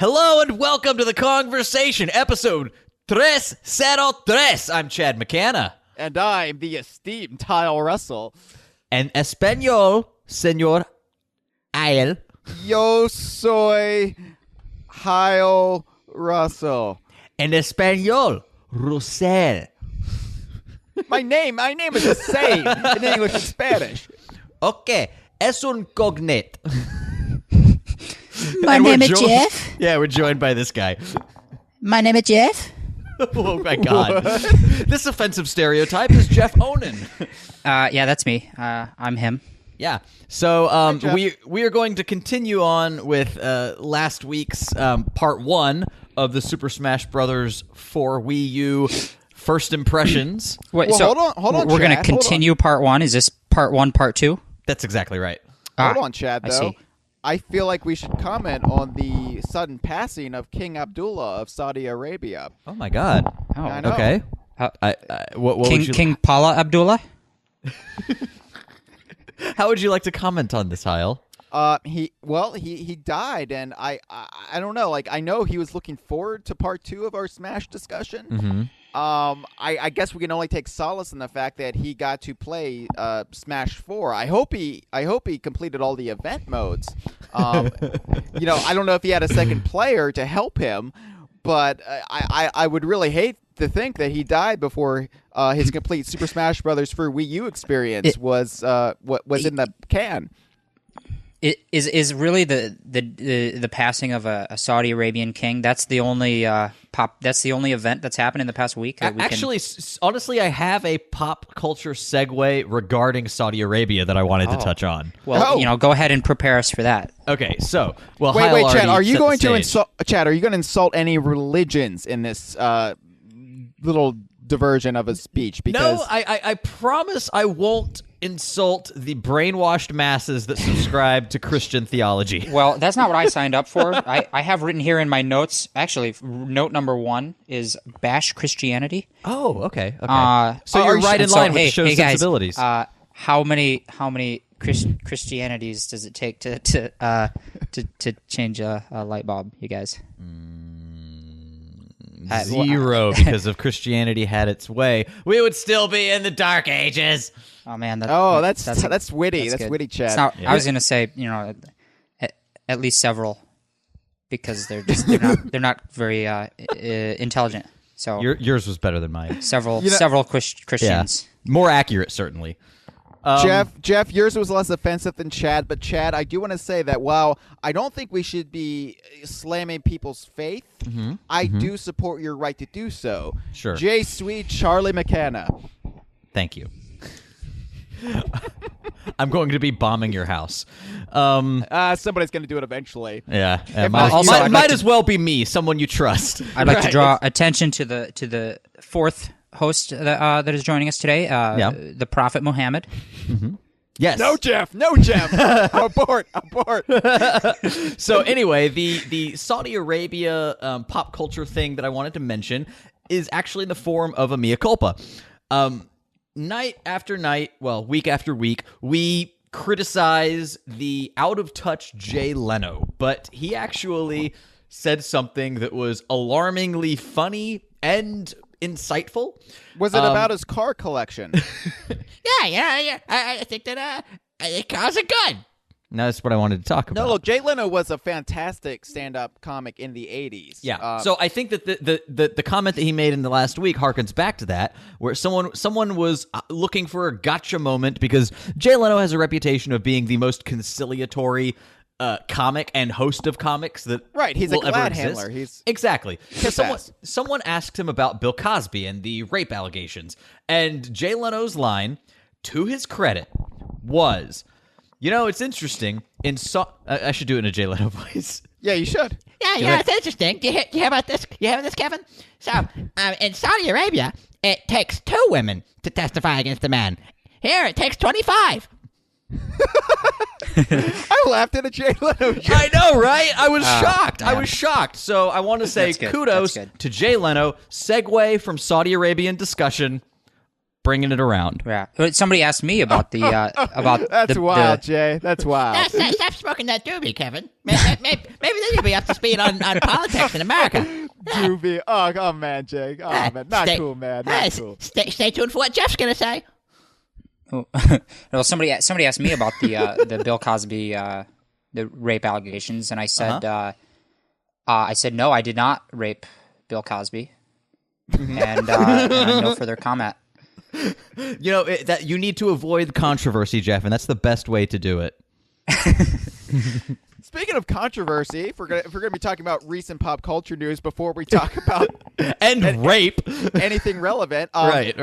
Hello and welcome to the Kongversation, episode 303. I'm Chad McCanna. And I'm the esteemed Hyle Russell. En español, señor Hyle. Yo soy Hyle Russell. En español, Russell. My name is the same in English and Spanish. Okay, es un cognet. My name is Jeff. Yeah, we're joined by this guy. My name is Jeff. Oh my God. This offensive stereotype is Jeff Onan. Yeah, that's me. I'm him. Yeah. So we are going to continue on with last week's part 1 of the Super Smash Bros. 4 Wii U first impressions. Wait, Well, so hold on, we're going to Chad, hold continue part 1. Is this part 1, part 2? That's exactly right. Hold on, Chad, I though. see. I feel like we should comment on the sudden passing of King Abdullah of Saudi Arabia. Oh my God. Oh, I know. Okay. What would you, King Paula Abdullah? how would you like to comment on this, Hyle? He died, and I don't know. Like, I know he was looking forward to part 2 of our Smash discussion. Mm-hmm. I guess we can only take solace in the fact that he got to play Smash 4. I hope he completed all the event modes. I don't know if he had a second player to help him, but I would really hate to think that he died before his complete Super Smash Bros. For Wii U experience was in the can. It is really the passing of a Saudi Arabian king. That's the only That's the only event that's happened in the past week. That Actually, honestly, I have a pop culture segue regarding Saudi Arabia that I wanted to touch on. Well, go ahead and prepare us for that. Okay, so Hyle Wait, Chad, already are you set going the to stage. insult? Chad, are you going to insult any religions in this little diversion of a speech? Because No, I promise I won't insult the brainwashed masses that subscribe to Christian theology. Well, that's not what I signed up for. I have written here in my notes, actually, note number 1 is bash Christianity. Oh, okay. So you're right in line with the show's guys, sensibilities. How many Christianities does it take to change a light bulb, you guys? 0, because if Christianity had its way, we would still be in the Dark Ages. Oh man, that's witty. That's good. witty, Chad. It's not, I was going to say, at least several, because they're not very intelligent. So Yours was better than mine. several Christians. Yeah. More accurate, certainly. Jeff, yours was less offensive than Chad, but Chad, I do want to say that while I don't think we should be slamming people's faith, I do support your right to do so. Sure. J. Sweet Charlie McCanna. Thank you. I'm going to be bombing your house. Somebody's going to do it eventually. Yeah. Also, I'd like might to- as well be me, someone you trust. I'd like to draw attention to the fourth host that is joining us today, the Prophet Muhammad. Yes. No, Jeff. Abort. So anyway, the Saudi Arabia pop culture thing that I wanted to mention is actually in the form of a mea culpa. Night after night, week after week, we criticize the out-of-touch Jay Leno, but he actually said something that was alarmingly funny and insightful. Was it about his car collection? Yeah. I think that cars are good. Now that's what I wanted to talk about. No, look, Jay Leno was a fantastic stand-up comic in the 80s. Yeah. So I think that the comment that he made in the last week harkens back to that, where someone was looking for a gotcha moment because Jay Leno has a reputation of being the most conciliatory comic and host of comics that Right, he's a will ever glad exist. handler. He's Exactly. kiss-ass. Someone asked him about Bill Cosby and the rape allegations, and Jay Leno's line, to his credit, was, it's interesting. I should do it in a Jay Leno voice. Yeah, you should. Yeah, it's interesting. Do you hear about this? You hear about this, Kevin? So, in Saudi Arabia, it takes 2 women to testify against a man. Here, it takes 25. I laughed at a Jay Leno joke. I know, right? I was shocked. man. I was shocked. So I want to say That's good. kudos That's good. to Jay Leno. Segue from Saudi Arabian discussion. bringing it around. Yeah. Somebody asked me about the about That's the, wild, Jay. That's wild. Stop smoking that doobie, Kevin. Maybe then you'll be up to speed on politics in America. Doobie. Oh, man, Jay. Oh, man. Not cool, man. Not cool. Stay tuned for what Jeff's going to say. Oh. Well, somebody asked me about the Bill Cosby the rape allegations, and I said no, I did not rape Bill Cosby, and no further comment. You know that you need to avoid controversy, Jeff, and that's the best way to do it. Speaking of controversy, if we're gonna be talking about recent pop culture news before we talk about rape, anything relevant, right.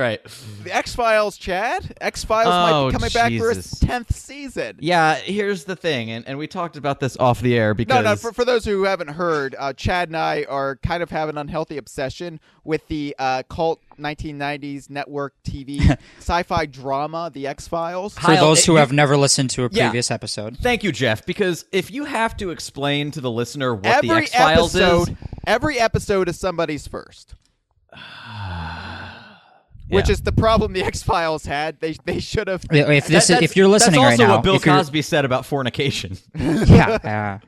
The X-Files, Chad. X-Files might be coming back for its 10th season. Yeah, here's the thing, and we talked about this off the air because no. For those who haven't heard, Chad and I are kind of have an unhealthy obsession with the cult 1990s network TV sci-fi drama, The X-Files. For those who have never listened to a previous episode. Thank you, Jeff, because if you have to explain to the listener what the X-Files is... Every episode is somebody's first. Which is the problem the X-Files had. They should have... If you're listening right now... That's also what Bill Cosby said about fornication. Yeah.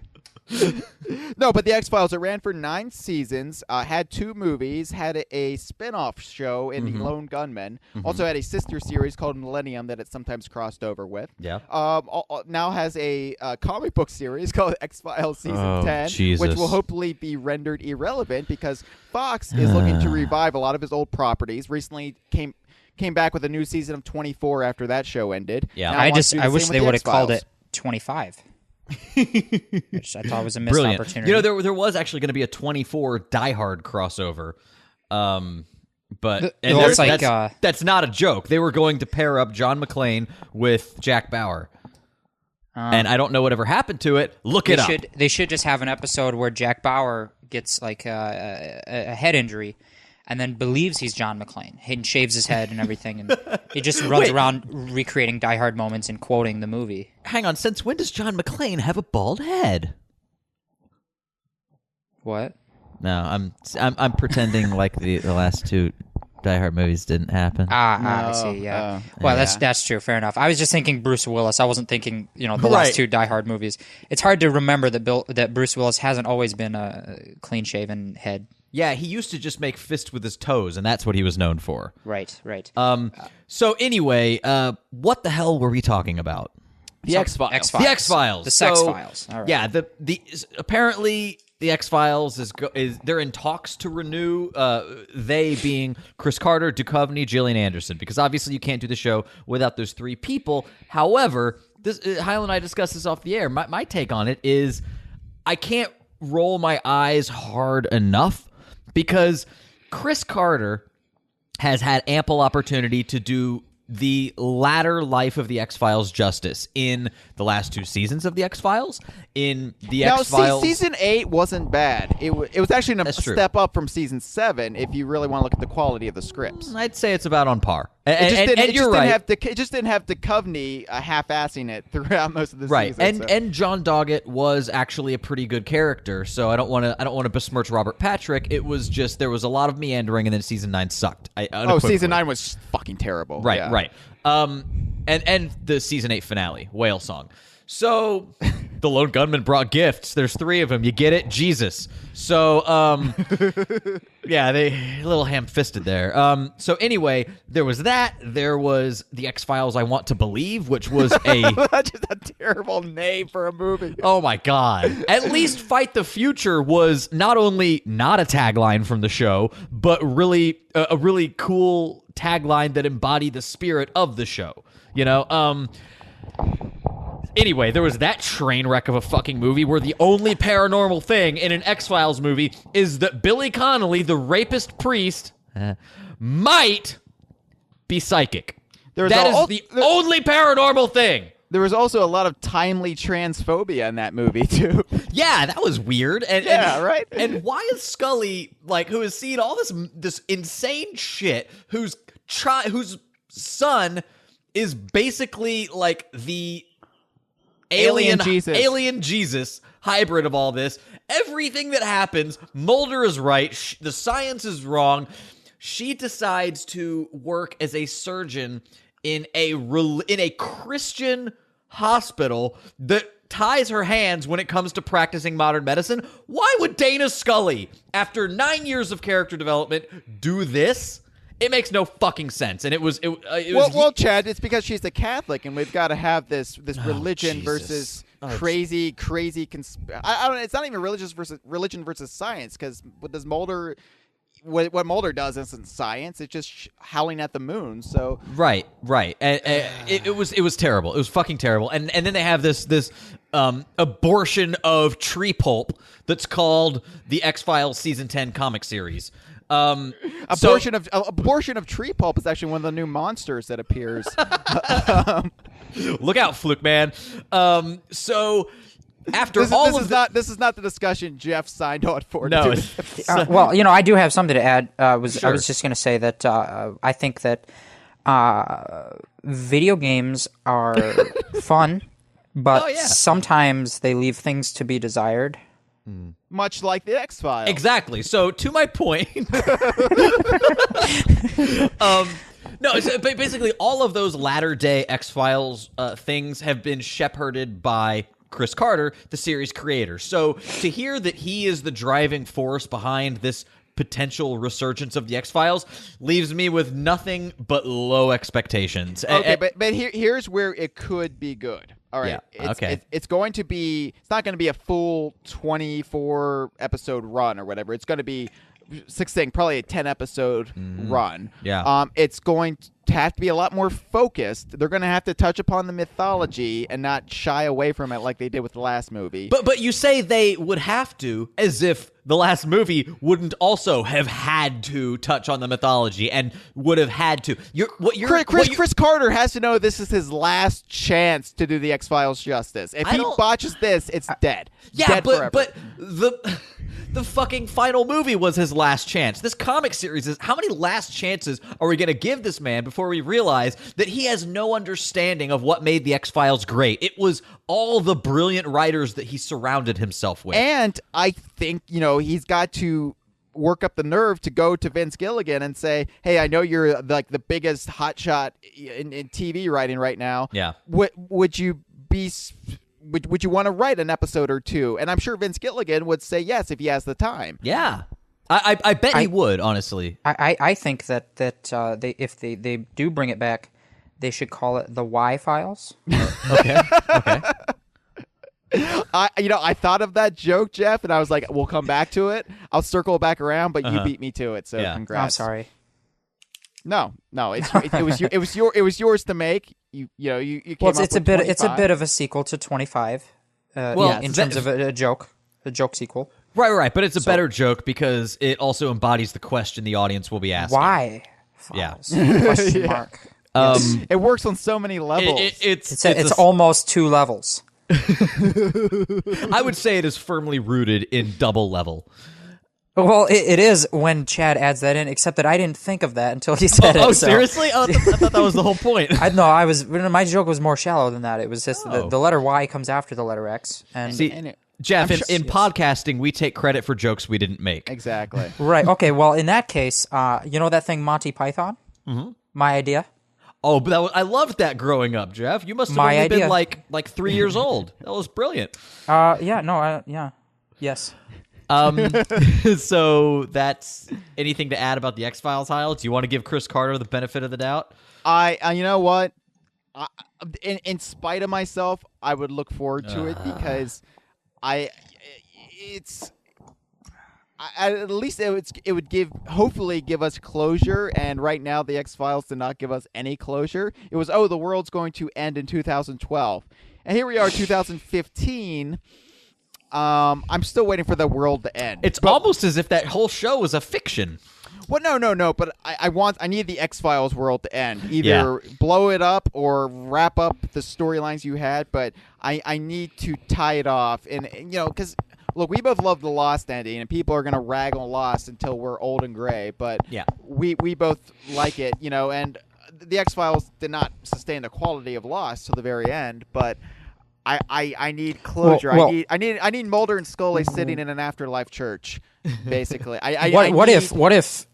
No, but the X-Files, it ran for 9 seasons, had 2 movies, had a spin-off show in The Lone Gunmen, also had a sister series called Millennium that it sometimes crossed over with. Yeah. Now has a comic book series called X-Files Season 10, which will hopefully be rendered irrelevant because Fox is looking to revive a lot of his old properties. Recently came back with a new season of 24 after that show ended. Yeah. I wish they would have called it 25. Which I thought was a missed opportunity. You know, there was actually going to be a 24 Die Hard crossover, but that's not a joke. They were going to pair up John McClane with Jack Bauer, and I don't know whatever happened to it. Look it up. They should just have an episode where Jack Bauer gets like a head injury, and then believes he's John McClane and shaves his head and everything, and he just runs around recreating Die Hard moments and quoting the movie. Hang on, since when does John McClane have a bald head? What? No, I'm pretending like the last 2 Die Hard movies didn't happen. I see. Yeah. Well, that's true. Fair enough. I was just thinking Bruce Willis. I wasn't thinking the last 2 Die Hard movies. It's hard to remember that Bruce Willis hasn't always been a clean shaven head. Yeah, he used to just make fists with his toes, and that's what he was known for. Right. So anyway, what the hell were we talking about? The X-Files. The X-Files. The Sex Files. All right. Yeah, apparently the X-Files is they're in talks to renew, they being Chris Carter, Duchovny, Gillian Anderson, because obviously you can't do the show without those 3 people. However, Hyle and I discussed this off the air. My take on it is I can't roll my eyes hard enough because Chris Carter has had ample opportunity to do the latter life of the X-Files justice in the last 2 seasons of the X-Files. In the X-Files, season 8 wasn't bad. It was actually a step up from season 7 if you really want to look at the quality of the scripts. I'd say it's about on par. It just didn't have Duchovny half-assing it throughout most of the season. And John Doggett was actually a pretty good character, so I don't want to besmirch Robert Patrick. It was just there was a lot of meandering, and then season 9 sucked. Season 9 was fucking terrible. Right. And the season 8 finale, Whale Song. So the Lone Gunman brought gifts. There's 3 of them. You get it? Jesus. So, yeah, they a little ham-fisted there. So anyway, there was that. There was the X-Files I Want to Believe, which was That's just a terrible name for a movie. Oh, my God. At least Fight the Future was not only not a tagline from the show, but really a really cool tagline that embodied the spirit of the show. Anyway, there was that train wreck of a fucking movie where the only paranormal thing in an X-Files movie is that Billy Connolly, the rapist priest, might be psychic. That is the only paranormal thing. There was also a lot of timely transphobia in that movie, too. Yeah, that was weird. Right? And why is Scully, who has seen all this insane shit, whose son is basically the alien Jesus hybrid of all this. Everything that happens, Mulder is right. The science is wrong. she decides to work as a surgeon in a Christian hospital that ties her hands when it comes to practicing modern medicine. Why would Dana Scully, after 9 years of character development, do this? It makes no fucking sense. And it was well, Chad, it's because she's a Catholic, and we've got to have this religion Jesus. versus crazy. I don't. It's not even religion versus science, because what Mulder does isn't science. It's just howling at the moon. So right. And, it was terrible. It was fucking terrible. And then they have this abortion of tree pulp that's called the X-Files season 10 comic series. Abortion of tree pulp is actually one of the new monsters that appears. Look out, Fluke Man. So after this is not the discussion Jeff signed on for. No. Well, I do have something to add. I was Sure. just going to say that I think that video games are fun, but sometimes they leave things to be desired. Much like the X-Files. Exactly. So to my point, no, so basically all of those latter-day X-Files things have been shepherded by Chris Carter, the series creator. So to hear that he is the driving force behind this potential resurgence of the X-Files leaves me with nothing but low expectations. Okay, but here's where it could be good. All right. Yeah, It's going to be. It's not going to be a full 24 episode run or whatever. It's going to be probably a 10 episode run. Yeah. It's going to have to be a lot more focused. They're going to have to touch upon the mythology and not shy away from it like they did with the last movie. But you say they would have to, as if the last movie wouldn't also have had to touch on the mythology and would have had to. Chris Carter has to know this is his last chance to do the X-Files justice. If he botches this, it's dead. Yeah, dead forever. but the fucking final movie was his last chance. This comic series is, how many last chances are we going to give this man before we realize that he has no understanding of what made the X-Files great? It was all the brilliant writers that he surrounded himself with. And I think, he's got to work up the nerve to go to Vince Gilligan and say, hey, I know you're like the biggest hotshot in TV writing right now. Yeah. Would you want to write an episode or two? And I'm sure Vince Gilligan would say yes if he has the time. Yeah. I bet he would, honestly. I think that if they do bring it back, they should call it the Y Files. Okay. I thought of that joke, Jeff, and I was like, we'll come back to it. I'll circle back around, but you beat me to it, so congrats. I'm sorry. No, it was yours to make. You came Well, up it's with a 25. bit of a sequel to 25. In terms of a joke sequel. Right, but it's a better joke because it also embodies the question the audience will be asking. Why? Yeah. Question mark. It works on so many levels. It's almost 2 levels. I would say it is firmly rooted in double level. Well, it is when Chad adds that in, except that I didn't think of that until he said it. Oh, so. Seriously? Oh, I thought that was the whole point. My joke was more shallow than that. It was just the letter Y comes after the letter X. And See, Jeff, in podcasting, we take credit for jokes we didn't make. Exactly. Right. Okay. Well, in that case, you know that thing Monty Python? Mm-hmm. My idea. Oh, but I loved that growing up, Jeff. You must have only been like 3 years old. That was brilliant. Yes. So that's anything to add about the X-Files, Hyle? Do you want to give Chris Carter the benefit of the doubt? You know what? In spite of myself, I would look forward to it because at least it would hopefully give us closure, and right now the X-Files did not give us any closure. It was, the world's going to end in 2012. And here we are, 2015. I'm still waiting for the world to end. It's almost as if that whole show was a fiction. Well, no. But I need the X-Files world to end. Either blow it up or wrap up the storylines you had. But I need to tie it off, and because look, we both love the Lost ending, and people are gonna rag on Lost until we're old and gray. But we both like it, and the X-Files did not sustain the quality of Lost till the very end, but. I need closure. Well, I need Mulder and Scully sitting in an afterlife church, basically. What if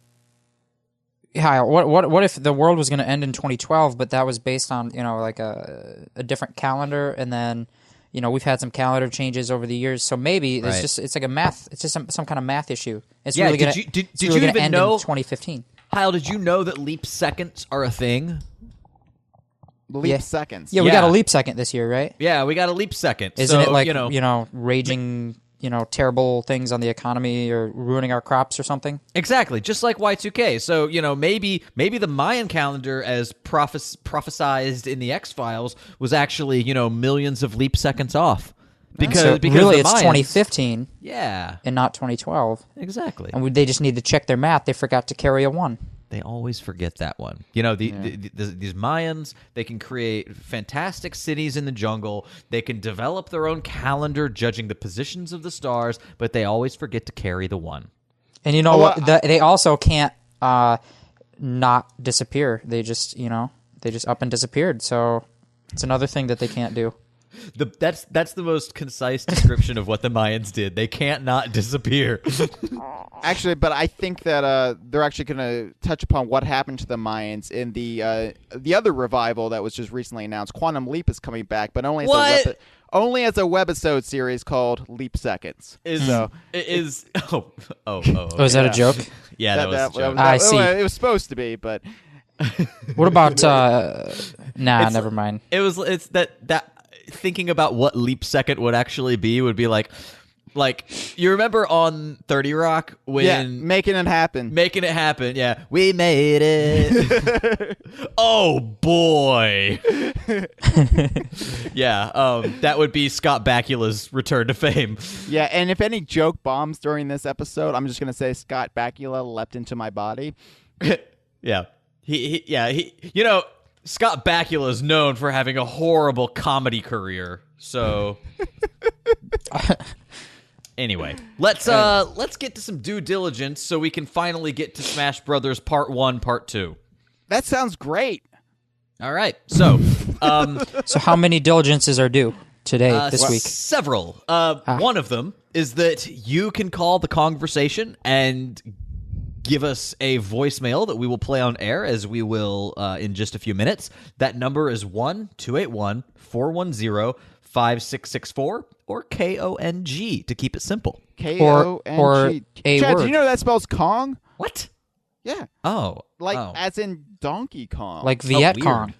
Hyle, what if the world was going to end in 2012, but that was based on like a different calendar, and then we've had some calendar changes over the years, so maybe it's like a math. It's just some kind of math issue. It's really going to did you even end know in 2015? Hyle, did you know that leap seconds are a thing? Leap seconds. Yeah, we got a leap second this year, right? Yeah, we got a leap second. Isn't it like raging terrible things on the economy or ruining our crops or something? Exactly, just like Y2K. So, maybe the Mayan calendar, as prophesized in the X-Files, was actually, millions of leap seconds off. Because really, it's 2015. Yeah. And not 2012. Exactly. And they just need to check their math. They forgot to carry a 1. They always forget that one. These Mayans, they can create fantastic cities in the jungle. They can develop their own calendar judging the positions of the stars, but they always forget to carry the 1. And you know what? They also can't not disappear. They just up and disappeared. So it's another thing that they can't do. That's the most concise description of what the Mayans did. They can't not disappear. Actually, but I think that they're actually going to touch upon what happened to the Mayans in the other revival that was just recently announced. Quantum Leap is coming back, but only as a webisode series called Leap Seconds. Is that a joke? Yeah, that was a joke. I see. It was supposed to be, but what about never mind. It's that thinking about what leap second would actually be would be like you remember on 30 Rock when making it happen, yeah, we made it. Oh boy. Yeah, that would be Scott Bakula's return to fame. Yeah, and if any joke bombs during this episode, I'm just gonna say Scott Bakula leapt into my body. Yeah, he Scott Bakula is known for having a horrible comedy career. So anyway, let's get to some due diligence so we can finally get to Smash Brothers Part 1, Part 2. That sounds great. All right. So, so how many diligences are due today, this week? Several. One of them is that you can call the Kongversation and give us a voicemail that we will play on air, as we will in just a few minutes. That number is 1-281-410-5664 or KONG to keep it simple. Or KONG. a Chad, word. do you know that spells Kong? What? Yeah. Oh. As in Donkey Kong. Like Viet Cong.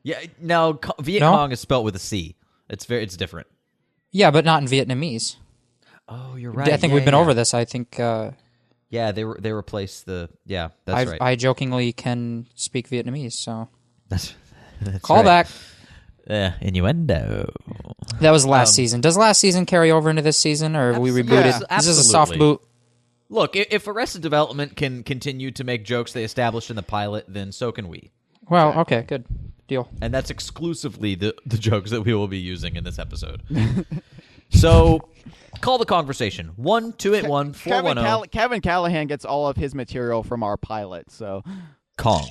Yeah, no, Viet Cong is spelled with a C. It's different. Yeah, but not in Vietnamese. Oh, you're right. I think we've been over this. I think... yeah, they replaced the... Yeah, that's right. I jokingly can speak Vietnamese, so... That's Call back. Innuendo. That was last season. Does last season carry over into this season, or have we rebooted? Yeah, this is a soft boot. Look, if Arrested Development can continue to make jokes they established in the pilot, then so can we. Well, okay, good. Deal. And that's exclusively the jokes that we will be using in this episode. So, call the Kongversation. 1-281-410. Kevin Callahan gets all of his material from our pilot, so... Kong.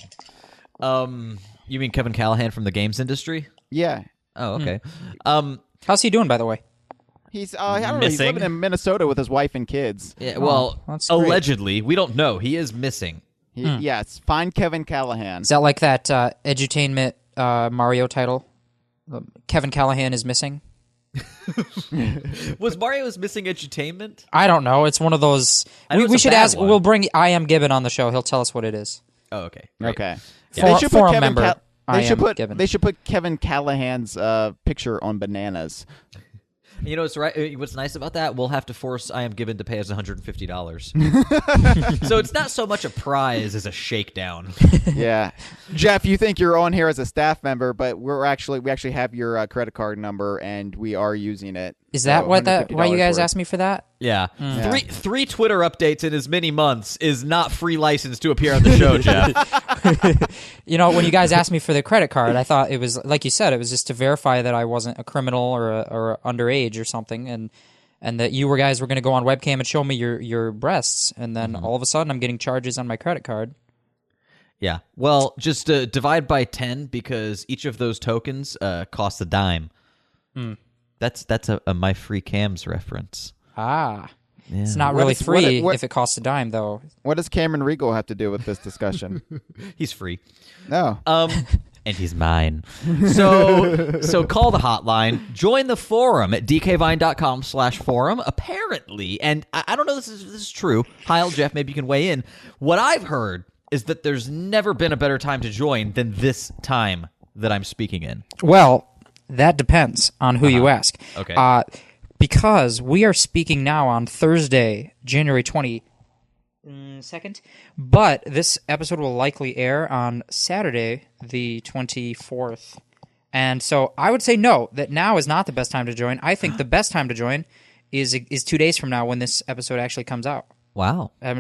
You mean Kevin Callahan from the games industry? Yeah. Oh, okay. How's he doing, by the way? He's I don't know, he's living in Minnesota with his wife and kids. Yeah, well, that's great. allegedly. We don't know. He is missing. Yes, find Kevin Callahan. Is that like that edutainment Mario title? Kevin Callahan is missing? Was Mario's missing edutainment? I don't know. It's one of those... We should ask... We'll bring I Am Gibbon on the show. He'll tell us what it is. Oh, okay. Great. Okay. Yeah. Forum member. They should put Kevin Callahan's picture on bananas. You know what's nice about that? We'll have to force I Am Given to pay us $150. So it's not so much a prize as a shakedown. Yeah. Jeff, you think you're on here as a staff member, but we actually have your credit card number and we are using it. Is that why you guys asked me for that? Yeah. Three Twitter updates in as many months is not free license to appear on the show, Jeff. When you guys asked me for the credit card, I thought it was, like you said, it was just to verify that I wasn't a criminal or underage or something, and that you guys were going to go on webcam and show me your breasts, and then all of a sudden I'm getting charges on my credit card. Yeah. Well, just divide by 10 because each of those tokens costs a dime. That's a My Free Cams reference. Ah. It's not What really is- free what- if it costs a dime, though. What does Cameron Regal have to do with this discussion? He's free. No. And he's mine. So call the hotline. Join the forum at dkvine.com/forum. Apparently, and I don't know if this is true. Hyle, Jeff, maybe you can weigh in. What I've heard is that there's never been a better time to join than this time that I'm speaking in. Well, that depends on who you ask. Okay. Because we are speaking now on Thursday, January 22nd, but this episode will likely air on Saturday, the 24th. And so I would say no, that now is not the best time to join. I think the best time to join is 2 days from now when this episode actually comes out. Wow. I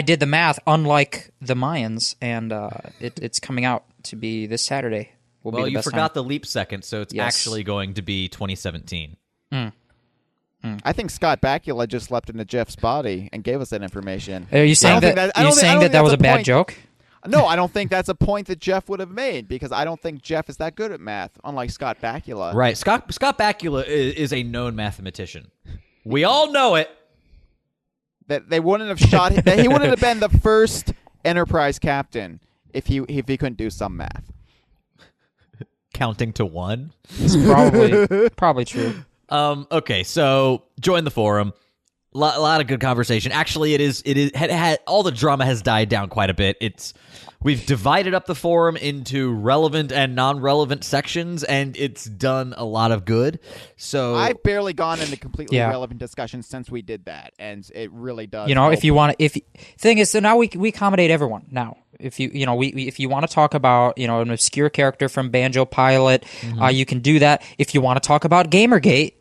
did the math, unlike the Mayans, and it's coming out to be this Saturday. Well, the you best forgot time. the leap second, so it's Yes. actually going to be 2017. I think Scott Bakula just leapt into Jeff's body and gave us that information. Are you saying think that? that- I don't think- I don't think that was that's a a bad point. joke? No, I don't think that's a point that Jeff would have made because I don't think Jeff is that good at math, unlike Scott Bakula. Right. Scott Bakula is a known mathematician. We all know it. That they wouldn't have shot him. That he wouldn't have been the first Enterprise captain if he couldn't do some math. Counting to one. It's probably true. Okay, so join the forum. A lot of good conversation. Actually, it is all the drama has died down quite a bit. We've divided up the forum into relevant and non-relevant sections, and it's done a lot of good. So I've barely gone into completely Yeah. relevant discussions since we did that, and it really does. You know, help. if you want to, thing is, so now we accommodate everyone. Now, if you if you want to talk about an obscure character from Banjo Pilot, you can do that. If you want to talk about Gamergate,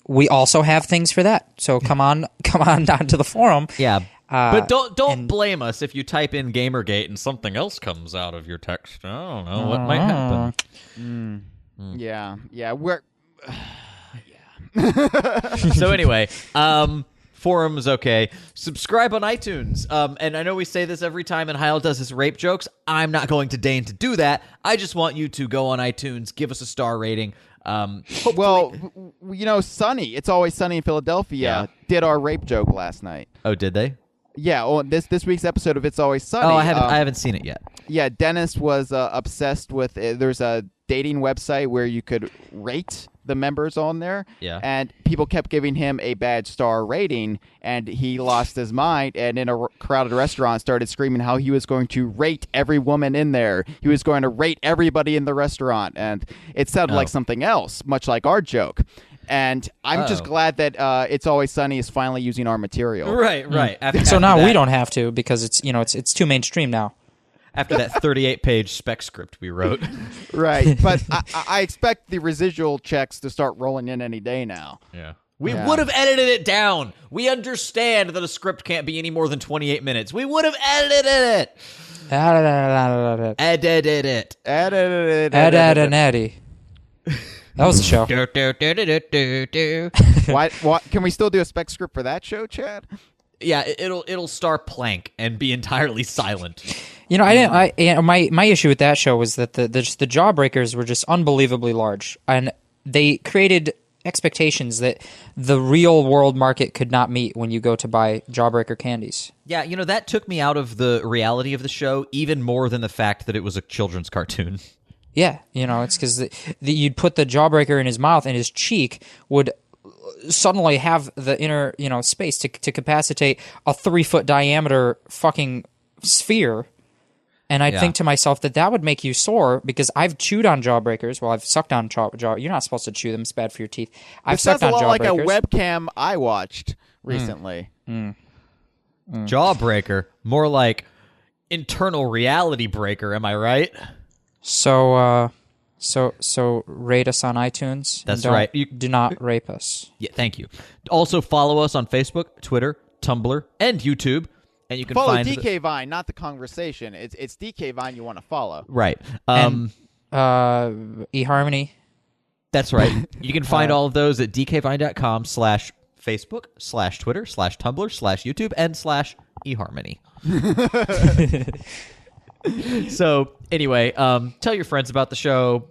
we also have things for that. So come on down to the forum. yeah. But don't and- blame us if you type in Gamergate and something else comes out of your text. I don't know what might happen. yeah, we're So anyway, forum is okay. Subscribe on iTunes. And I know we say this every time, and Hyle does his rape jokes. I'm not going to deign to do that. I just want you to go on iTunes, give us a star rating. well, Sunny. It's Always Sunny in Philadelphia did our rape joke last night. Oh, did they? Yeah, this week's episode of It's Always Sunny. Oh, I haven't seen it yet. Yeah, Dennis was obsessed with. There's a dating website where you could rate the members on there. Yeah. And people kept giving him a bad star rating, and he lost his mind. And in a crowded restaurant, started screaming how he was going to rate every woman in there. He was going to rate everybody in the restaurant, and it sounded like something else, much like our joke. And I'm just glad that It's Always Sunny is finally using our material. Right. So now we don't have to because it's too mainstream now. After that 38-page spec script we wrote. Right. But I expect the residual checks to start rolling in any day now. Yeah. We would have edited it down. We understand that a script can't be any more than 28 minutes. We would have edited it. Edited it. Ed and Eddie. That was the show. Why can we still do a spec script for that show, Chad? Yeah, it'll star Plank and be entirely silent. My issue with that show was that the Jawbreakers were just unbelievably large, and they created expectations that the real world market could not meet when you go to buy Jawbreaker candies. Yeah, that took me out of the reality of the show even more than the fact that it was a children's cartoon. Yeah, it's because you'd put the Jawbreaker in his mouth, and his cheek would suddenly have the inner space to capacitate a 3-foot diameter fucking sphere. And I think to myself that would make you sore because I've chewed on Jawbreakers. Well, I've sucked on jaw. You're not supposed to chew them; it's bad for your teeth. I've sucked on Jawbreakers. Like a Jawbreakers. webcam I watched recently. Jawbreaker, more like internal reality breaker. Am I right? So rate us on iTunes. That's and right. Do not rape us. Yeah, thank you. Also follow us on Facebook, Twitter, Tumblr, and YouTube. And you can Follow find DK Vine, not the Kongversation. It's DK Vine you want to follow. Right. eHarmony. That's right. You can find all of those at dkvine.com/Facebook/Twitter/Tumblr/YouTube and /eHarmony. So anyway, tell your friends about the show.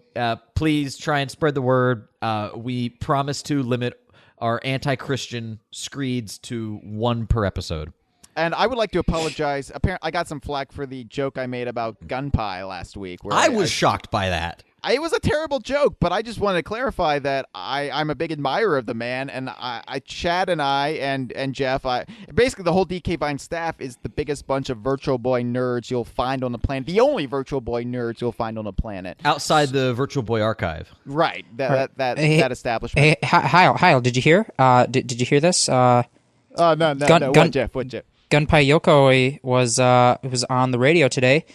Please try and spread the word. We promise to limit our anti-Christian screeds to 1 per episode. And I would like to apologize. Apparently, I got some flack for the joke I made about gunpie last week. Where I was shocked by that. It was a terrible joke, but I just wanted to clarify that I'm a big admirer of the man, and Chad and I and Jeff, basically the whole DK Vine staff is the biggest bunch of Virtual Boy nerds you'll find on the planet. The only Virtual Boy nerds you'll find on the planet. Outside the Virtual Boy archive. Right. That establishment. Hey, Hyle, did you hear? Did you hear this? No. What, Jeff? Gunpei Yokoi was on the radio today,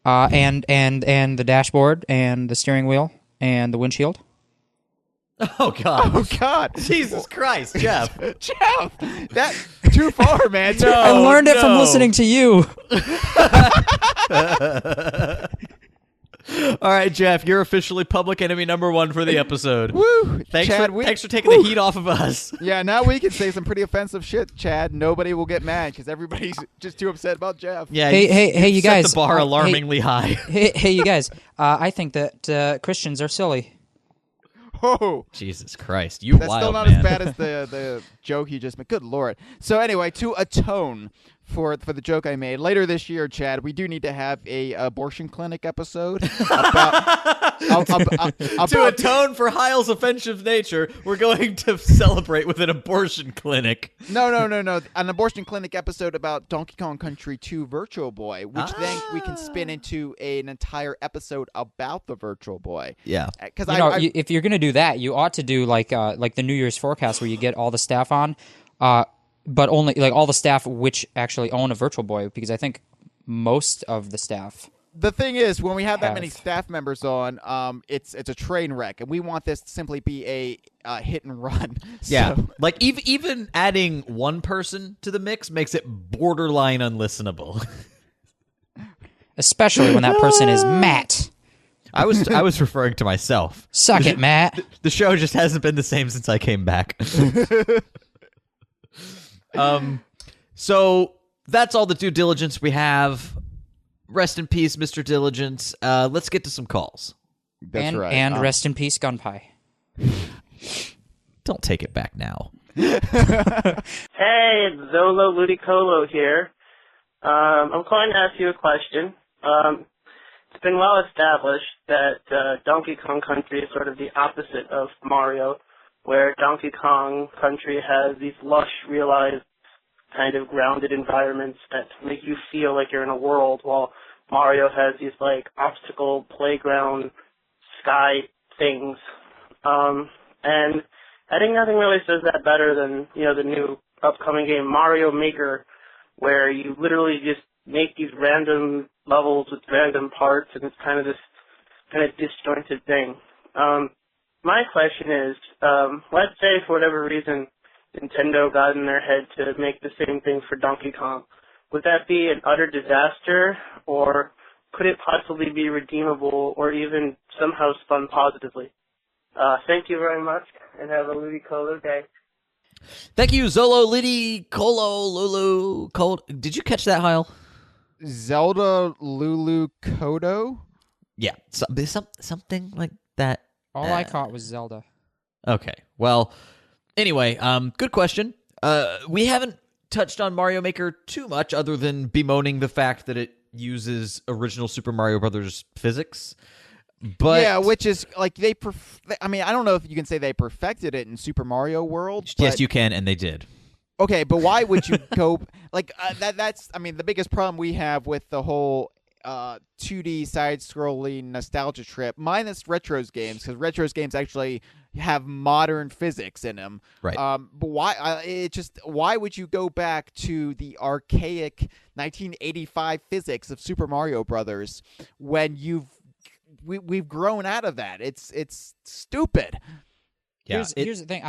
and the dashboard and the steering wheel and the windshield. Oh God! Jesus Christ, Jeff! Jeff, that's too far, man. No, I learned it from listening to you. All right, Jeff, you're officially public enemy number 1 for the episode. Woo! Thanks Chad, for taking the heat off of us. Yeah, now we can say some pretty offensive shit, Chad. Nobody will get mad because everybody's just too upset about Jeff. Yeah. Hey, you set guys! the bar alarmingly high. Hey, you guys! I think that Christians are silly. Oh, Jesus Christ, you that's wild still not man. as bad as the joke you just made. Good Lord. So anyway, to atone for the joke I made, later this year, Chad, we do need to have a abortion clinic episode about To atone for Hyle's offensive nature, we're going to celebrate with an abortion clinic. No. An abortion clinic episode about Donkey Kong Country 2 Virtual Boy, which then we can spin into an entire episode about the Virtual Boy. Yeah. Because If you're gonna do that, you ought to do like the New Year's forecast where you get all the staff on, but only like all the staff which actually own a Virtual Boy, because I think most of the staff. The thing is, when we have that many staff members on, it's a train wreck, and we want this to simply be a hit and run. Yeah, So, like even adding 1 person to the mix makes it borderline unlistenable. Especially when that person is Matt. I was referring to myself. Suck it, Matt. The show just hasn't been the same since I came back. So that's all the due diligence we have. Rest in peace, Mr. Diligence. Let's get to some calls. that's right. And rest in peace, Gunpei. Don't take it back now. Hey, it's Zolo Ludicolo here. I'm calling to ask you a question. It's been well established that Donkey Kong Country is sort of the opposite of Mario, where Donkey Kong Country has these lush, realized, kind of grounded environments that make you feel like you're in a world, while Mario has these, like, obstacle, playground, sky things. And I think nothing really says that better than, the new upcoming game, Mario Maker, where you literally just make these random levels with random parts, and it's kind of this kind of disjointed thing. My question is, let's say for whatever reason Nintendo got in their head to make the same thing for Donkey Kong. Would that be an utter disaster, or could it possibly be redeemable or even somehow spun positively? Thank you very much, and have a ludicolo day. Thank you, Zolo, Liddy, Colo, Lulu, Cold. Did you catch that, Hyle? Zelda Lulu Kodo? Yeah, something like that. All I caught was Zelda. Okay, well, anyway, good question. We haven't touched on Mario Maker too much, other than bemoaning the fact that it uses original Super Mario Brothers physics. But yeah, which is like I mean, I don't know if you can say they perfected it in Super Mario World. Yes, you can, and they did. Okay, but why would you go like that's? I mean, the biggest problem we have with the whole 2D side-scrolling nostalgia trip, minus retros games, because retros games actually have modern physics in them. Right. But why would you go back to the archaic 1985 physics of Super Mario Brothers when we've grown out of that? It's stupid. Yeah. Here's the thing.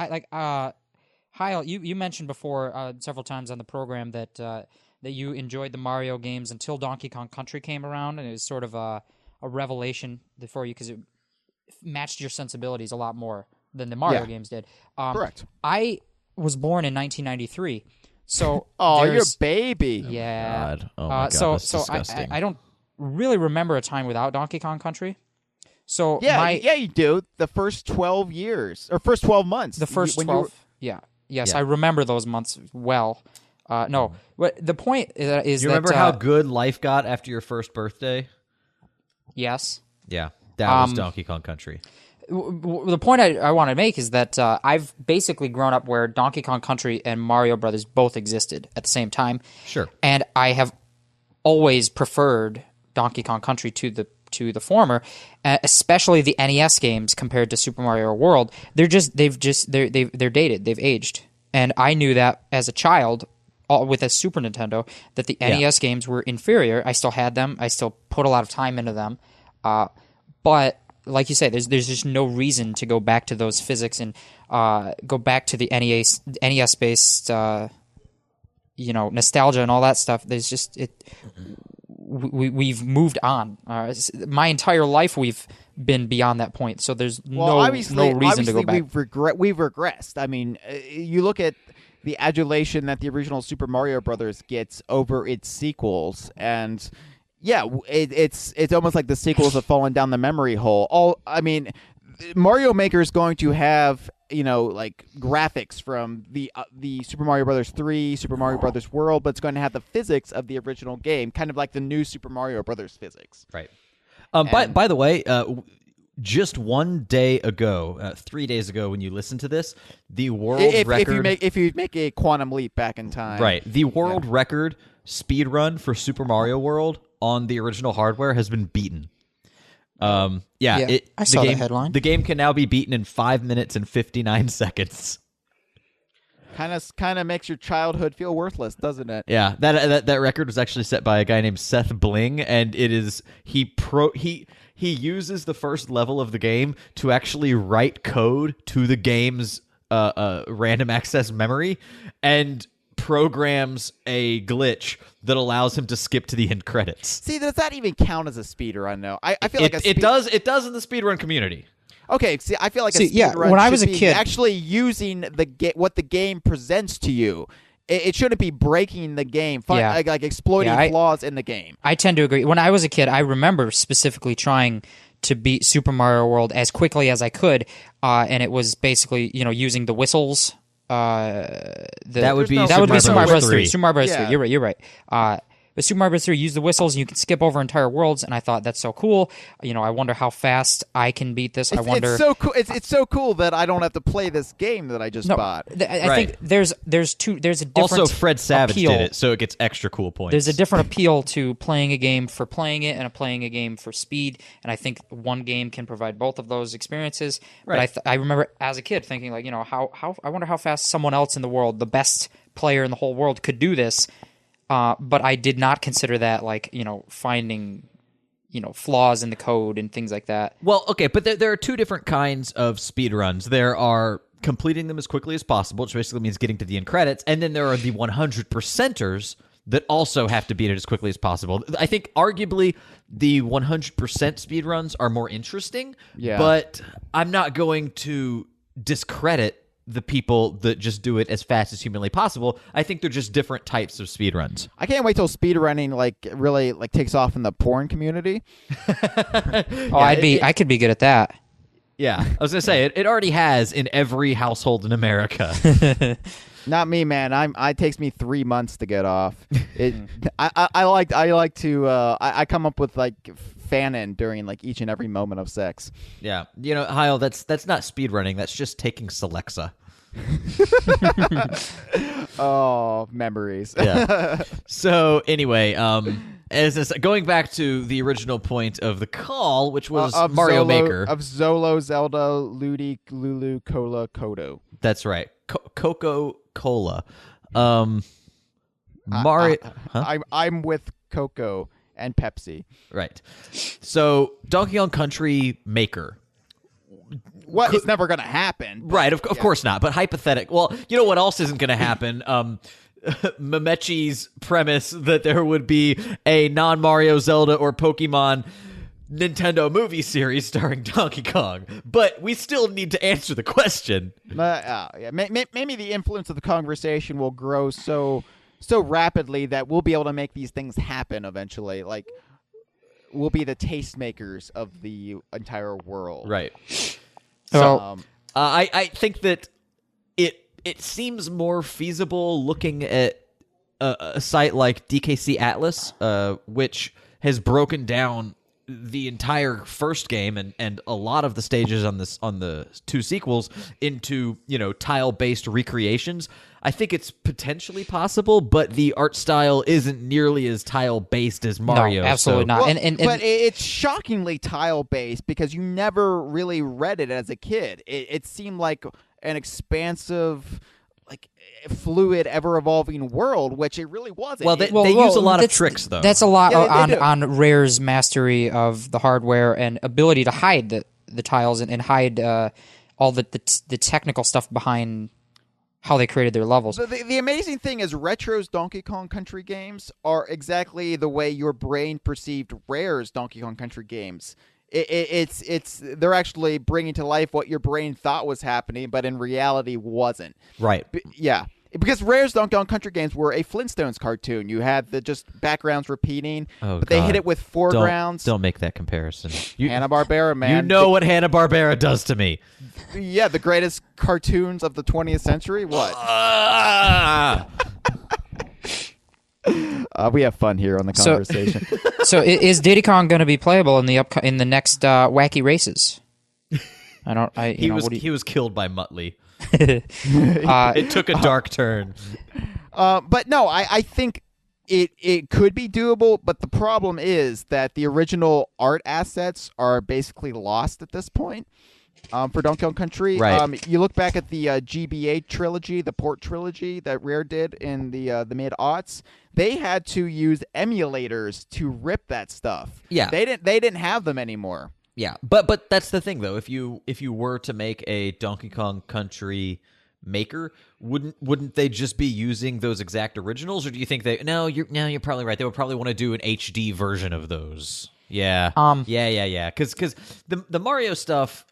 Hyle, you mentioned before several times on the program that you enjoyed the Mario games until Donkey Kong Country came around, and it was sort of a revelation for you because it matched your sensibilities a lot more than the Mario games did. Correct. I was born in 1993, so you're a baby. Yeah. God. Oh my God, that's disgusting. I don't really remember a time without Donkey Kong Country. So yeah, you do. The first 12 years or first 12 months. The first when 12. Yeah. Yes, Yeah. I remember those months well. No, but the point is You that remember how good life got after your first birthday? yes. Yeah, that was Donkey Kong Country. The point I want to make is that I've basically grown up where Donkey Kong Country and Mario Brothers both existed at the same time. Sure. And I have always preferred Donkey Kong Country to the former, especially the NES games compared to Super Mario World. They're dated. They've aged. And I knew that as a child with a Super Nintendo that the NES games were inferior. I still had them. I still put a lot of time into them. But like you say, there's just no reason to go back to those physics and go back to the NES based nostalgia and all that stuff. There's just we've moved on. My entire life we've been beyond that point, so there's no reason to go back. We've regressed. I mean, you look at the adulation that the original Super Mario Brothers gets over its sequels, and yeah, it's almost like the sequels have fallen down the memory hole. Mario Maker is going to have like graphics from the Super Mario Brothers 3, Super Mario Brothers World, but it's going to have the physics of the original game, kind of like the new Super Mario Brothers physics. Right. By the way, just 1 day ago, 3 days ago, when you listen to this, the world record. If you make a quantum leap back in time, right? The world record speed run for Super Mario World on the original hardware has been beaten. I saw that headline. The game can now be beaten in 5 minutes and 59 seconds. Kind of makes your childhood feel worthless, doesn't it? Yeah, that record was actually set by a guy named Seth Bling, and it is he uses the first level of the game to actually write code to the game's random access memory and programs a glitch that allows him to skip to the end credits. See, does that even count as a speedrun? No, I feel like it does. It does in the speedrun community. Okay, see, I feel like a speedrun when I was a kid, actually using what the game presents to you. It shouldn't be breaking the game, like exploiting flaws in the game. I tend to agree. When I was a kid, I remember specifically trying to beat Super Mario World as quickly as I could, and it was basically using the whistles. That would be Super Mario Bros. 3. Super Mario Bros. 3. You're right. But Super Mario Bros. 3, use the whistles, and you can skip over entire worlds, and I thought that's so cool. I wonder how fast I can beat this. It's so cool. It's so cool that I don't have to play this game that I just bought. I think there's a different also Fred Savage appeal. did it, so it gets extra cool points. There's a different appeal to playing a game for playing it and playing a game for speed, and I think one game can provide both of those experiences. Right. But I remember as a kid thinking how I wonder how fast someone else in the world, the best player in the whole world, could do this. But I did not consider that finding flaws in the code and things like that. Well, okay, but there are two different kinds of speedruns. There are completing them as quickly as possible, which basically means getting to the end credits, and then there are the 100%ers that also have to beat it as quickly as possible. I think arguably the 100% speedruns are more interesting, but I'm not going to discredit the people that just do it as fast as humanly possible. I think they're just different types of speedruns. I can't wait till speedrunning really takes off in the porn community. I could be good at that. Yeah, I was gonna say it already has in every household in America. Not me, man. It takes me 3 months to get off. I come up with fanon during each and every moment of sex. Yeah, Hyle, that's not speedrunning. That's just taking Celexa. Oh, memories. Yeah. So anyway, going back to the original point of the call, which was Mario Maker of Zolo, Zelda, Ludi, Lulu, Cola, Kodo. That's right, Coca-Cola. Mario. I'm with Coco and Pepsi. Right. So Donkey Kong Country Maker. It's never going to happen. Right, of course not. But hypothetical. Well, you know what else isn't going to happen? Memechi's premise that there would be a non-Mario, Zelda, or Pokemon Nintendo movie series starring Donkey Kong. But we still need to answer the question. Maybe the influence of the conversation will grow so rapidly that we'll be able to make these things happen eventually. We'll be the tastemakers of the entire world. Right. So, I think that it seems more feasible looking at a site like DKC Atlas, which has broken down the entire first game and a lot of the stages on the 2 sequels into, tile-based recreations. I think it's potentially possible, but the art style isn't nearly as tile-based as Mario. No, absolutely not. Well, And but it's shockingly tile-based because you never really read it as a kid. It seemed like an expansive, like fluid, ever-evolving world, which it really wasn't. Well, they use a lot of tricks, though. That's a lot Yeah, on Rare's mastery of the hardware and ability to hide the tiles and hide all the technical stuff behind how they created their levels. The amazing thing is Retro's Donkey Kong Country games are exactly the way your brain perceived Rare's Donkey Kong Country games. They're actually bringing to life what your brain thought was happening, but in reality wasn't. Right. Yeah. Because Rare's Donkey Kong Country games were a Flintstones cartoon. You had the just backgrounds repeating, but they hit it with foregrounds. Don't make that comparison. Hanna-Barbera, man. You know what Hanna-Barbera does to me. Yeah, the greatest cartoons of the 20th century? What? We have fun here on the conversation. So is Diddy Kong going to be playable in the next Wacky Races? He was killed by Muttley. It took a dark turn. But no, I think it could be doable, but the problem is that the original art assets are basically lost at this point. For Donkey Kong Country, right. You look back at the GBA trilogy, the port trilogy that Rare did in the mid-aughts. They had to use emulators to rip that stuff. Yeah, they didn't have them anymore. Yeah, but that's the thing though. If you were to make a Donkey Kong Country maker, wouldn't they just be using those exact originals, or do you think they? No, you're probably right. They would probably want to do an HD version of those. Yeah. Yeah. Because the Mario stuff.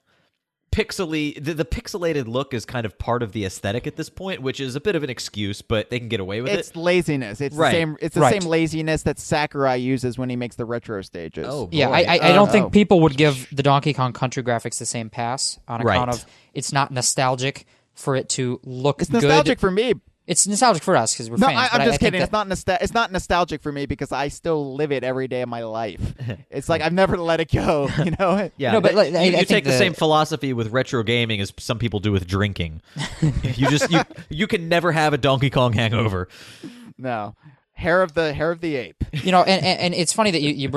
The pixelated look is kind of part of the aesthetic at this point, which is a bit of an excuse, but they can get away with it. It's laziness. It's right. the same. It's the same laziness that Sakurai uses when he makes the retro stages. Oh, boy. Yeah, I don't think people would give the Donkey Kong Country graphics the same pass on account of it's not nostalgic for it to look good. It's nostalgic for me. It's nostalgic for us because we're fans. I'm just kidding. It's not nostalgic for me because I still live it every day of my life. It's like I've never let it go. Yeah. No, but you take the same philosophy with retro gaming as some people do with drinking. you can never have a Donkey Kong hangover. No. Hair of the ape. And it's funny that you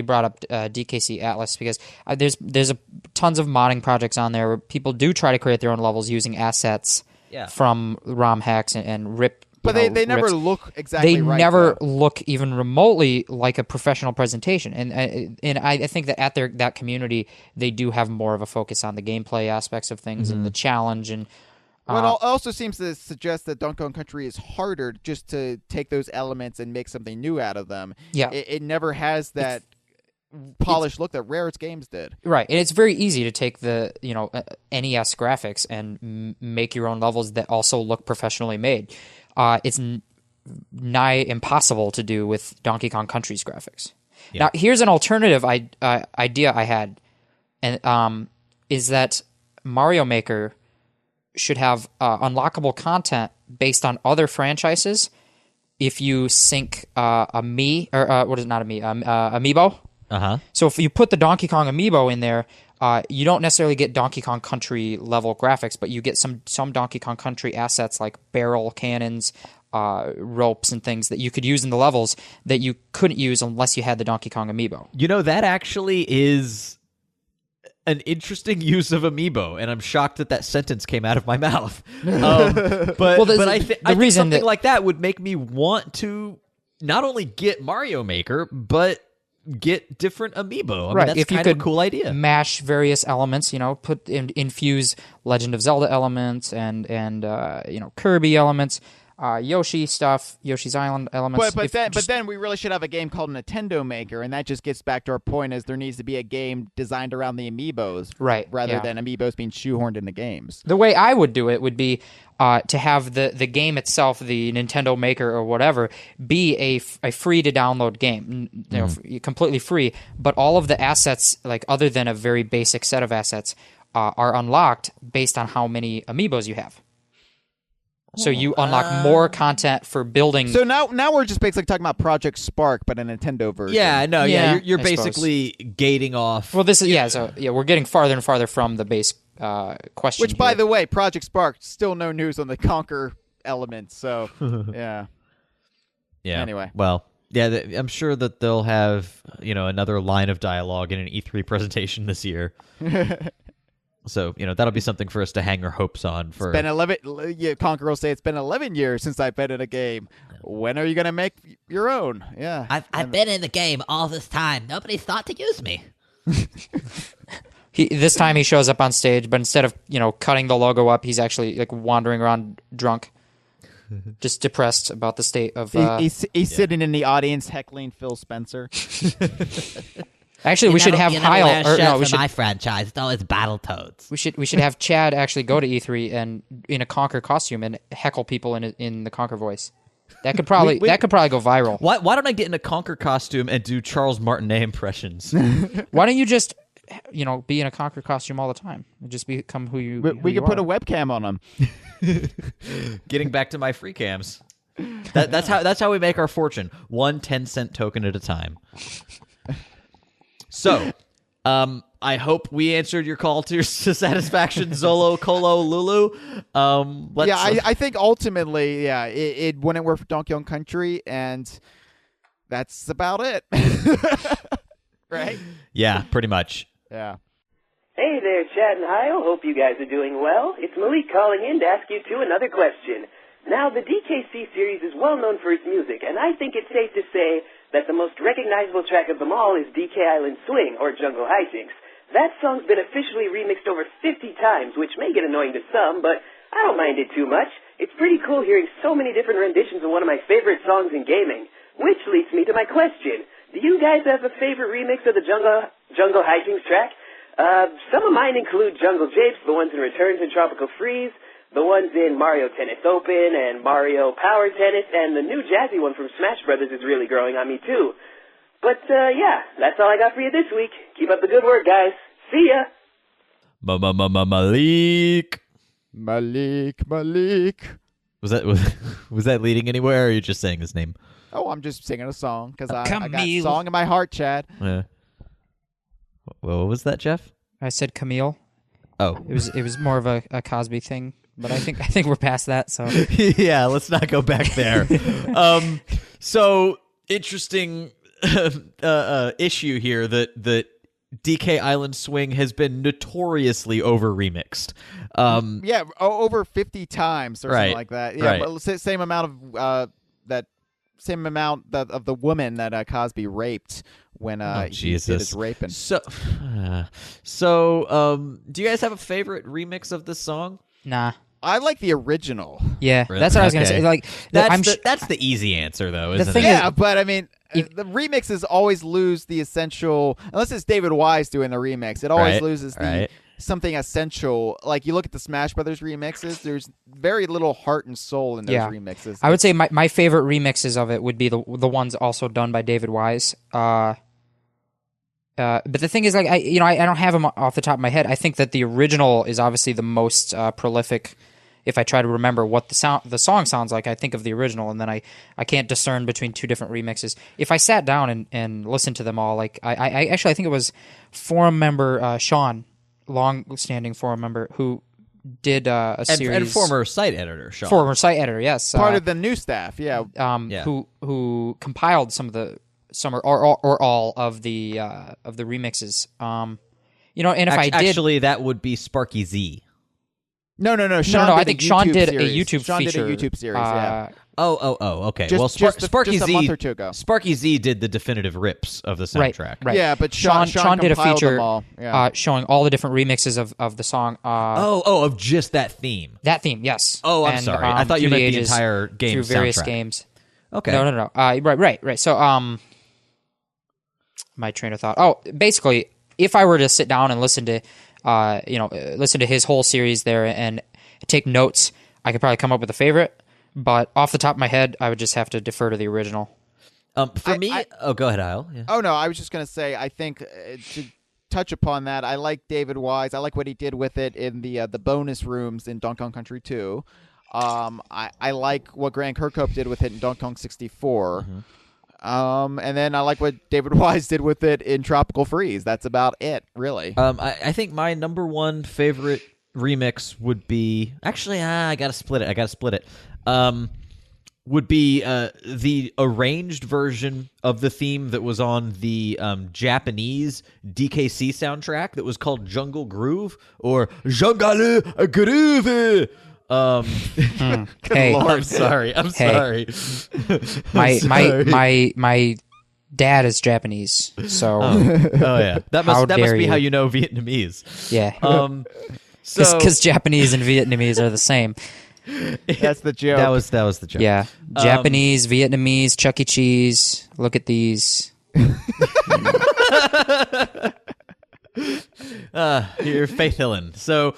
brought up DKC Atlas because there's tons of modding projects on there where people do try to create their own levels using assets. Yeah. From ROM hacks and rip, but they never look exactly right. They never look even remotely like a professional presentation, and I think that at that community they do have more of a focus on the gameplay aspects of things and the challenge and. Well, it also seems to suggest that Donkey Kong Country is harder just to take those elements and make something new out of them. Yeah, it never has that polished look that Rare's games did. Right, and it's very easy to take the NES graphics and make your own levels that also look professionally made. It's nigh impossible to do with Donkey Kong Country's graphics. Yeah. Now, here's an alternative idea I had, and is that Mario Maker should have unlockable content based on other franchises if you sync Amiibo. Uh-huh. So if you put the Donkey Kong amiibo in there, you don't necessarily get Donkey Kong Country level graphics, but you get some Donkey Kong Country assets like barrel cannons, ropes, and things that you could use in the levels that you couldn't use unless you had the Donkey Kong amiibo. That actually is an interesting use of amiibo, and I'm shocked that sentence came out of my mouth. But I think something like that would make me want to not only get Mario Maker, but get different amiibo. I mean, that's if you kind could of a cool idea. Mash various elements, infuse Legend of Zelda elements and Kirby elements, Yoshi stuff, Yoshi's Island elements. But then we really should have a game called Nintendo Maker, and that just gets back to our point: is there needs to be a game designed around the amiibos, right? Rather than amiibos being shoehorned into games. The way I would do it would be to have the game itself, the Nintendo Maker or whatever, be a free to download game, completely free. But all of the assets, like other than a very basic set of assets, are unlocked based on how many amiibos you have. So you unlock more content for building. So now we're just basically talking about Project Spark, but a Nintendo version. Yeah, no, Yeah, you're I basically gating off. Well, this is So we're getting farther and farther from the base question. Which, by here. the way, Project Spark, still no news on the Conquer element. So, yeah. Yeah. Anyway. Well, yeah, I'm sure that they'll have another line of dialogue in an E3 presentation this year. So that'll be something for us to hang our hopes on. For It's been 11. Yeah, Conquer will say it's been 11 years since I've been in a game. When are you gonna make your own? Yeah, I've been in the game all this time. Nobody's thought to use me. This time he shows up on stage, but instead of cutting the logo up, he's actually like wandering around drunk, just depressed about the state of. He's sitting in the audience heckling Phil Spencer. Actually, we should have Hyle. We should my franchise. It's always Battletoads. We should have Chad actually go to E3 and in a Conquer costume and heckle people in the Conquer voice. That could probably go viral. Why don't I get in a Conquer costume and do Charles Martinet impressions? Why don't you just be in a Conquer costume all the time and just become who you? We could put a webcam on him. Getting back to my free cams. That's how we make our fortune. 1 10-cent token at a time. So, I hope we answered your call to satisfaction, Zolo, Colo, Lulu. I think ultimately, it wouldn't work for Donkey Kong Country, and that's about it. Right? Yeah, pretty much. Yeah. Hey there, Chad and Hyle. Hope you guys are doing well. It's Malik calling in to ask you two another question. Now, the DKC series is well known for its music, and I think it's safe to say that the most recognizable track of them all is DK Island Swing, or Jungle Hijinks. That song's been officially remixed over 50 times, which may get annoying to some, but I don't mind it too much. It's pretty cool hearing so many different renditions of one of my favorite songs in gaming. Which leads me to my question. Do you guys have a favorite remix of the Jungle Hijinks track? Some of mine include Jungle Japes, the ones in Returns and Tropical Freeze, the ones in Mario Tennis Open and Mario Power Tennis, and the new jazzy one from Smash Brothers is really growing on me, too. But, that's all I got for you this week. Keep up the good work, guys. See ya! Malik. Was that leading anywhere, or are you just saying his name? Oh, I'm just singing a song, because I got a song in my heart, Chad. Yeah. What was that, Jeff? I said Camille. Oh. It was more of a Cosby thing. But I think we're past that. So yeah, let's not go back there. So interesting issue here that DK Island Swing has been notoriously over remixed. Over 50 times or something like that. Yeah, right. But same amount of of the woman that Cosby raped when he did his raping. So do you guys have a favorite remix of this song? Nah. I like the original. Yeah, really? That's what I was going to say. Like that's the easy answer, though, isn't it? Yeah, but I mean, the remixes always lose the essential. Unless it's David Wise doing the remix, it always loses something essential. Like you look at the Smash Brothers remixes, there's very little heart and soul in those remixes. I would say my favorite remixes of it would be the ones also done by David Wise. But the thing is, like, I don't have them off the top of my head. I think that the original is obviously the most prolific. If I try to remember what the song sounds like, I think of the original, and then I can't discern between two different remixes. If I sat down and listened to them all, like I think it was forum member Sean, long-standing forum member, who did a series, and former site editor Sean. Former site editor, yes, part of the new staff, who compiled some or all of the remixes. And if I did, actually, that would be Sparky Z. No. I think Sean did a YouTube Sean feature. did a YouTube series. Yeah. Okay. Just Sparky a Z, month or two ago. Sparky Z did the definitive rips of the soundtrack. Right. Yeah, but Sean did a compiled feature them all. Yeah. showing all the different remixes of the song. Of just that theme. That theme, yes. Oh, I'm sorry. I thought you meant the entire game through various soundtrack. games. Okay. No. Right. So, my train of thought. Oh, basically, if I were to sit down and listen to his whole series there and take notes, I could probably come up with a favorite. But off the top of my head, I would just have to defer to the original. Go ahead, Hyle. Yeah. Oh no, I was just gonna say, I think to touch upon that, I like David Wise. I like what he did with it in the bonus rooms in Donkey Kong Country 2. I like what Grant Kirkhope did with it in Donkey Kong 64. And then I like what David Wise did with it in Tropical Freeze. That's about it, really. I think my number one favorite remix would be actually I gotta split it. Would be the arranged version of the theme that was on the Japanese DKC soundtrack that was called Jungle Groove or Jungle Groove. Hey, I'm sorry. My dad is Japanese, so oh yeah, that must be how you know Vietnamese. Yeah, so because Japanese and Vietnamese are the same. That's the joke. That was the joke. Yeah, Japanese, Vietnamese, Chuck E. Cheese. Look at these. You're Faith Hillen. So,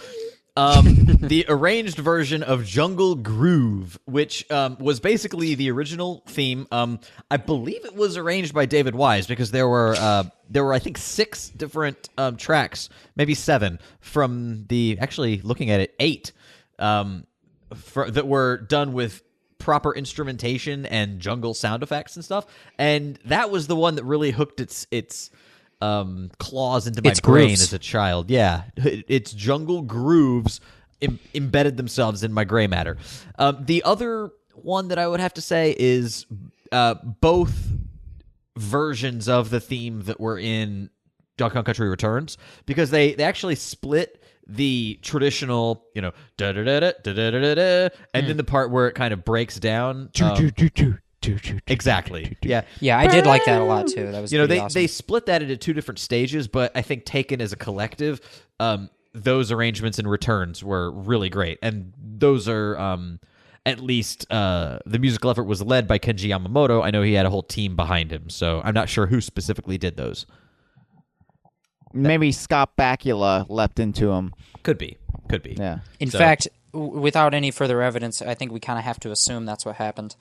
the arranged version of Jungle Groove, which was basically the original theme. I believe it was arranged by David Wise because there were I think 6 different tracks, maybe 7 from the. Actually, looking at it, 8. That were done with proper instrumentation and jungle sound effects and stuff, and that was the one that really hooked its claws into my brain as a child. Yeah, its jungle grooves embedded themselves in my gray matter. The other one that I would have to say is both versions of the theme that were in Donkey Kong Country Returns, because they actually split the traditional, da da da da da da da da, and then the part where it kind of breaks down. Exactly. Yeah. Yeah, I did like that a lot too. That was awesome. They split that into 2 different stages, but I think taken as a collective, those arrangements and returns were really great, and those are at least the musical effort was led by Kenji Yamamoto. I know he had a whole team behind him, so I'm not sure who specifically did those. Maybe Scott Bakula leapt into him. Could be. Yeah. In fact, without any further evidence, I think we kind of have to assume that's what happened.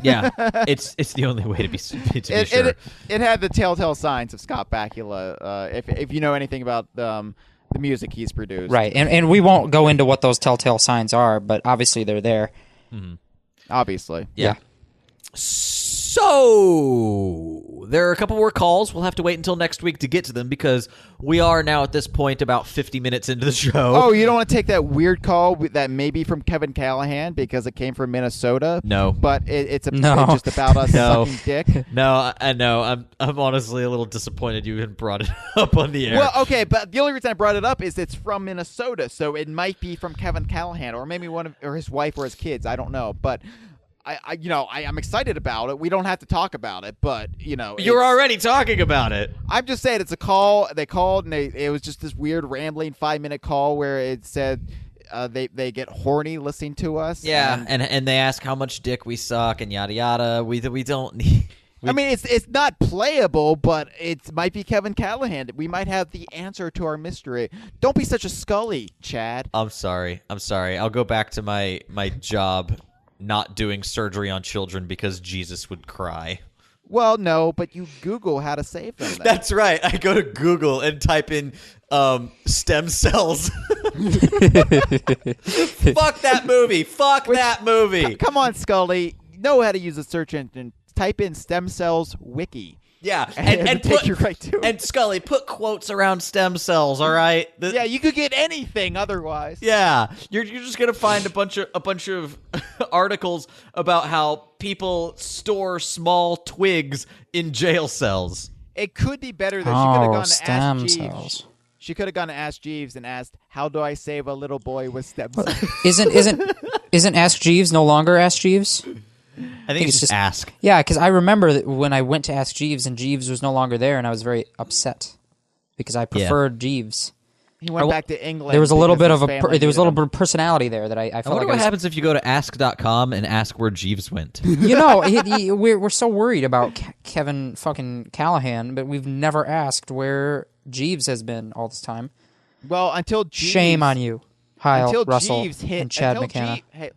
Yeah, it's the only way to be sure. It had the telltale signs of Scott Bakula. If you know anything about the music he's produced, right? And we won't go into what those telltale signs are, but obviously they're there. Mm-hmm. Obviously, yeah. So there are a couple more calls. We'll have to wait until next week to get to them because we are now at this point about 50 minutes into the show. Oh, you don't want to take that weird call that may be from Kevin Callahan because it came from Minnesota? No. But it's just about us sucking dick? No, I know. I'm honestly a little disappointed you even brought it up on the air. Well, okay, but the only reason I brought it up is it's from Minnesota, so it might be from Kevin Callahan or maybe or his wife or his kids. I don't know, but I'm excited about it. We don't have to talk about it, but you're already talking about it. I'm just saying it's a call. They called and it was just this weird rambling 5-minute call where it said they get horny listening to us. Yeah, and they ask how much dick we suck and yada yada. We don't need. I mean, it's not playable, but it might be Kevin Callahan. We might have the answer to our mystery. Don't be such a Scully, Chad. I'm sorry. I'll go back to my job. Not doing surgery on children because Jesus would cry. Well, no, but you Google how to save them. Then. That's right. I go to Google and type in stem cells. Fuck that movie. That movie. Come on, Scully. You know how to use a search engine. Type in stem cells wiki. Yeah, and take you right to it. And Scully, put quotes around stem cells. All right. Yeah, you could get anything otherwise. Yeah, you're just gonna find a bunch of articles about how people store small twigs in jail cells. It could be better though. She could have gone to stem Ask cells. Jeeves. She could have gone to Ask Jeeves and asked, "How do I save a little boy with stem cells?" Isn't Ask Jeeves no longer Ask Jeeves? I think it's just Ask. Yeah, because I remember that when I went to Ask Jeeves and Jeeves was no longer there, and I was very upset because I preferred Jeeves. He went back to England. There was a little bit of bit of personality there that I felt. I wonder what happens if you go to ask.com and ask where Jeeves went. We're so worried about Kevin fucking Callahan, but we've never asked where Jeeves has been all this time. Well, until Jeeves, shame on you, Hyle, Russell, Jeeves hit, and Chad McCanna.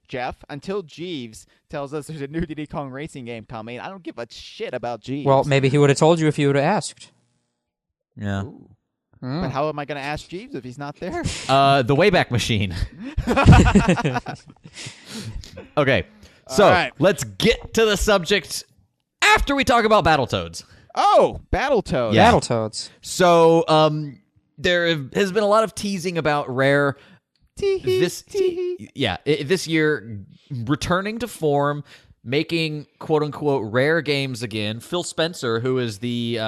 Jeff, until Jeeves tells us there's a new Diddy Kong racing game coming, I don't give a shit about Jeeves. Well, maybe he would have told you if you would have asked. Yeah. Ooh. But how am I going to ask Jeeves if he's not there? The Wayback Machine. Okay, so right. let's get to the subject after we talk about Battletoads. Oh, Battletoads. Yeah. Battletoads. So, there has been a lot of teasing about Rare this year returning to form, making quote unquote Rare games again. Phil Spencer, who is the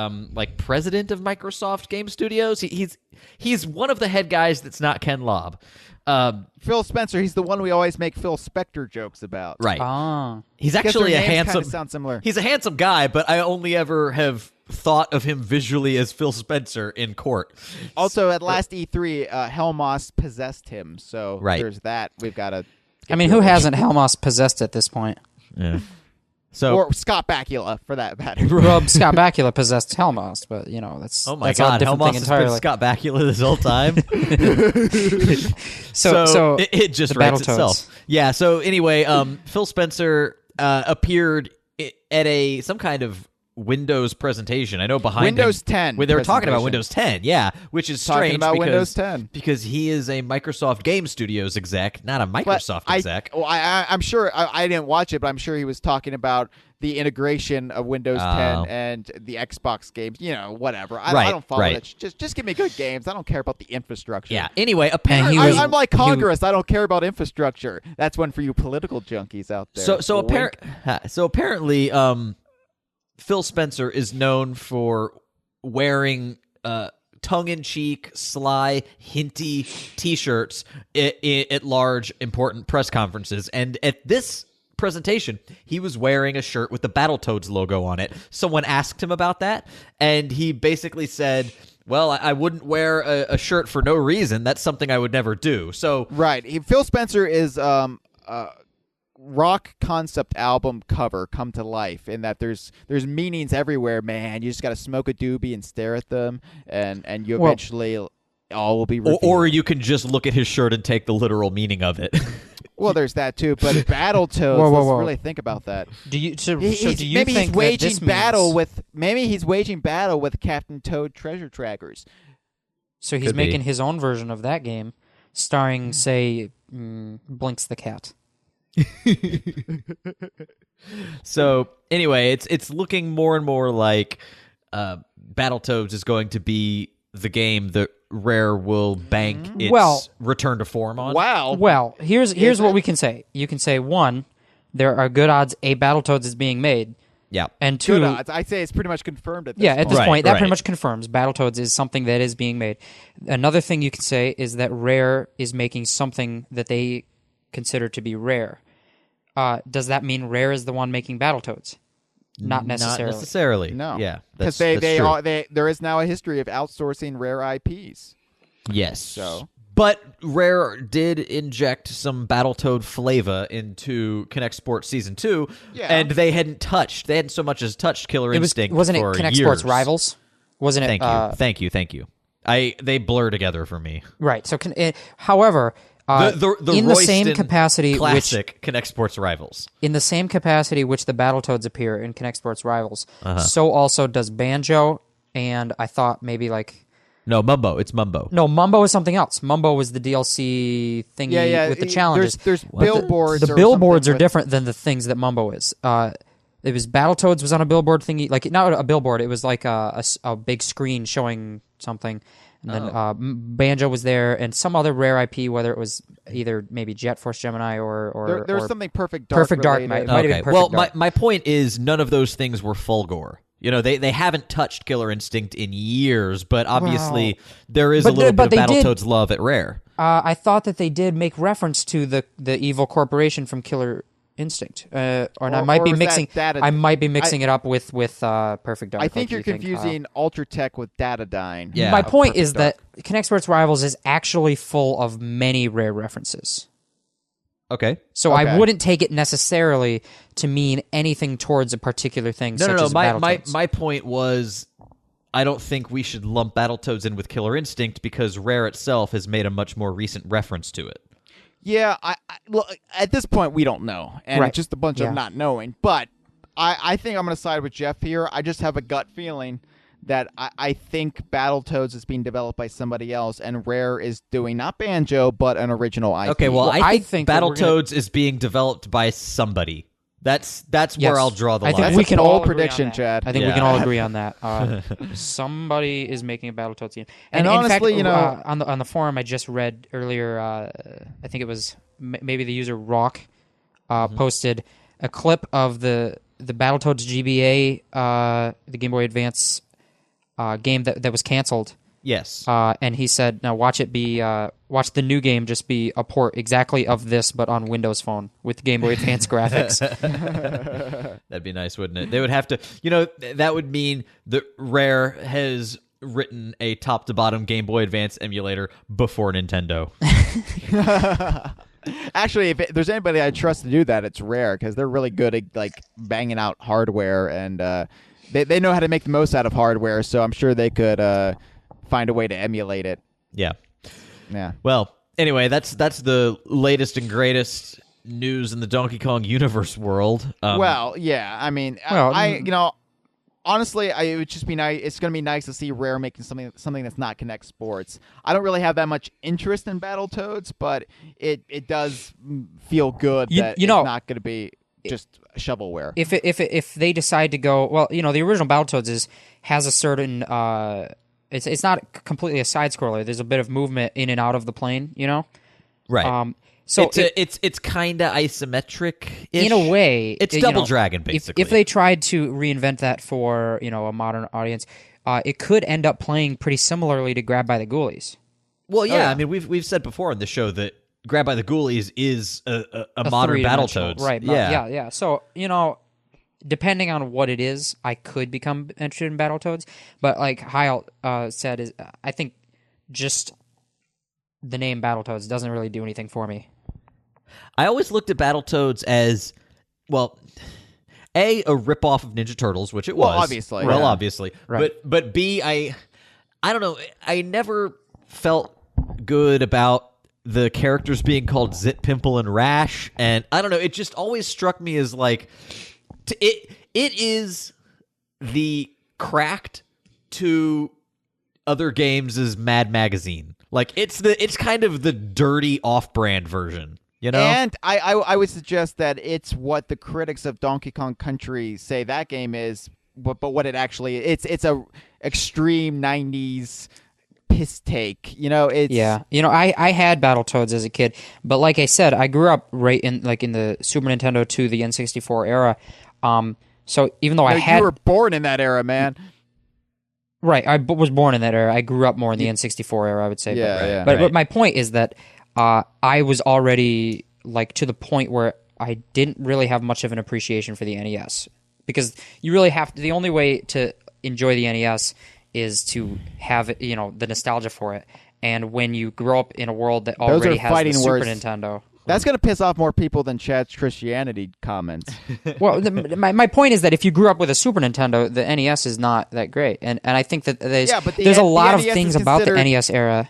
president of Microsoft Game Studios, he's one of the head guys that's not Ken Lobb. Phil Spencer, he's the one we always make Phil Spector jokes about. Right. Ah. He's actually a handsome. Sound similar. He's a handsome guy, but I only ever have thought of him visually as Phil Spencer in court. Also, at last E3, Helmos possessed him, so there's that. We've got to. I mean, who hasn't Helmos possessed at this point? Yeah. So or Scott Bakula, for that matter. Rob Scott Bakula possessed Helmos, but that's oh my that's god, a different Helmos thing has entirely. been Scott Bakula this whole time. so it just writes itself. Yeah. So anyway, Phil Spencer appeared at some kind of Windows presentation. I know behind Windows him, 10 when they were talking about presentation. Windows 10, yeah, which is Talking strange about because, Windows 10. because he is a Microsoft Game Studios exec, not a Microsoft exec. I'm sure I didn't watch it, but I'm sure he was talking about the integration of Windows 10 and the Xbox games. Whatever. I don't follow it. Just give me good games. I don't care about the infrastructure. Yeah. Anyway, apparently, I'm like Congress. I don't care about infrastructure. That's one for you political junkies out there. So apparently, Phil Spencer is known for wearing tongue-in-cheek, sly, hinty T-shirts at large, important press conferences. And at this presentation, he was wearing a shirt with the Battletoads logo on it. Someone asked him about that, and he basically said, well, I wouldn't wear a shirt for no reason. That's something I would never do. So right. Phil Spencer is rock concept album cover come to life in that there's meanings everywhere, man. You just got to smoke a doobie and stare at them, and you eventually all will be revealed. Or you can just look at his shirt and take the literal meaning of it. Well, there's that too, but Battletoads, let's really think about that. Do you maybe he's waging battle with Captain Toad treasure trackers. So he's making his own version of that game, starring, say, Blinks the cat. So anyway, it's looking more and more like Battletoads is going to be the game that Rare will bank its return to form on. Wow. Well, here's what we can say. You can say, one, there are good odds a Battletoads is being made. Yeah. And two, good odds. I'd say it's pretty much confirmed at this point. At this point, that pretty much confirms Battletoads is something that is being made. Another thing you can say is that Rare is making something that they consider to be rare. Does that mean Rare is the one making Battletoads? Not necessarily. Not necessarily. No. Yeah. Because there is now a history of outsourcing rare IPs. Yes. So, but Rare did inject some Battletoad flavor into Kinect Sports Season 2, and they hadn't so much as touched Killer Instinct wasn't for it Kinect years. Sports Rivals? Wasn't it? Thank you. They blur together for me. Right. So, however, the in the same capacity, classic Kinect Sports Rivals. In the same capacity which the Battletoads appear in Kinect Sports Rivals, so also does Banjo, and I thought maybe No, Mumbo. It's Mumbo. No, Mumbo is something else. Mumbo was the DLC thingy with the challenges. There's billboards. The billboards are different than the things that Mumbo is. It was Battletoads was on a billboard thingy, not a billboard. It was like a big screen showing something. And then Banjo was there, and some other rare IP, whether it was either maybe Jet Force Gemini or there's something Perfect Dark. Perfect Dark might have been Perfect Dark. My point is none of those things were Fulgore. They haven't touched Killer Instinct in years, but obviously there is a little bit of Battletoads love at Rare. I thought that they did make reference to the evil corporation from Killer Instinct, I might be mixing. I might be mixing it up with Perfect Dark. I think you're confusing Ultratech with Datadyne. Yeah. My point is that Kinect Sports Rivals is actually full of many Rare references. Okay. So I wouldn't take it necessarily to mean anything towards a particular thing. No. My point was, I don't think we should lump Battletoads in with Killer Instinct because Rare itself has made a much more recent reference to it. Yeah, well, at this point, we don't know. And it's just a bunch of not knowing. But I think I'm going to side with Jeff here. I just have a gut feeling that I think Battletoads is being developed by somebody else, and Rare is doing not Banjo, but an original IP. Okay, well, I think that we're Battletoads is being developed by somebody. That's where I'll draw the I line. think That's we a can bold all agree on prediction, that. Chad. I think we Yeah. can all agree on that. Somebody is making a Battletoads game, And in honestly, fact, on the forum I just read earlier, I think it was maybe the user Rock posted a clip of the Battletoads GBA, the Game Boy Advance game that was canceled. Yes. And he said, "Now watch the new game just be a port exactly of this, but on Windows Phone with Game Boy Advance graphics." That'd be nice, wouldn't it? They would have to, that would mean that Rare has written a top-to-bottom Game Boy Advance emulator before Nintendo. Actually, if there's anybody I trust to do that, it's Rare, because they're really good at like banging out hardware, and they know how to make the most out of hardware. So I'm sure they could find a way to emulate it. Yeah. Yeah. Well, anyway, that's the latest and greatest news in the Donkey Kong universe world. Well, yeah. I mean, Well, honestly, it would just be nice. It's going to be nice to see Rare making something that's not Connect Sports. I don't really have that much interest in Battletoads, but it does feel good that it's not going to be just shovelware. If they decide to go, well, the original Battletoads has a certain it's not completely a side scroller. There's a bit of movement in and out of the plane, Right. So it's kind of isometric in a way. It's Double Dragon, basically. If they tried to reinvent that for a modern audience, it could end up playing pretty similarly to Grab by the Ghoulies. Well, yeah. I mean, we've said before on the show that Grab by the Ghoulies is a modern three-dimensional, Battletoads. right? Yeah. So depending on what it is, I could become interested in Battletoads. But like Hyle said, I think just the name Battletoads doesn't really do anything for me. I always looked at Battletoads as, well, A, a ripoff of Ninja Turtles, which it was. Well, obviously. Well, Yeah. obviously. Right. But B, I don't know. I never felt good about the characters being called Zit, Pimple, and Rash. And I don't know. It just always struck me as like, it is the Cracked to other games' Mad Magazine. Like, it's kind of the dirty off-brand version. And I would suggest that it's what the critics of Donkey Kong Country say that game is, but what it actually it's a extreme 90s piss take. It's I had Battletoads as a kid, but like I said, I grew up right in the Super Nintendo to the N64 era. So even though you were born in that era, man. Right, I was born in that era. I grew up more in the N64 era, I would say. But my point is that I was already to the point where I didn't really have much of an appreciation for the NES, because you really have to. The only way to enjoy the NES is to have the nostalgia for it. And when you grow up in a world that already has the Super Nintendo. That's going to piss off more people than Chad's Christianity comments. Well, my point is that if you grew up with a Super Nintendo, the NES is not that great. And I think that there's a lot of things about the NES era.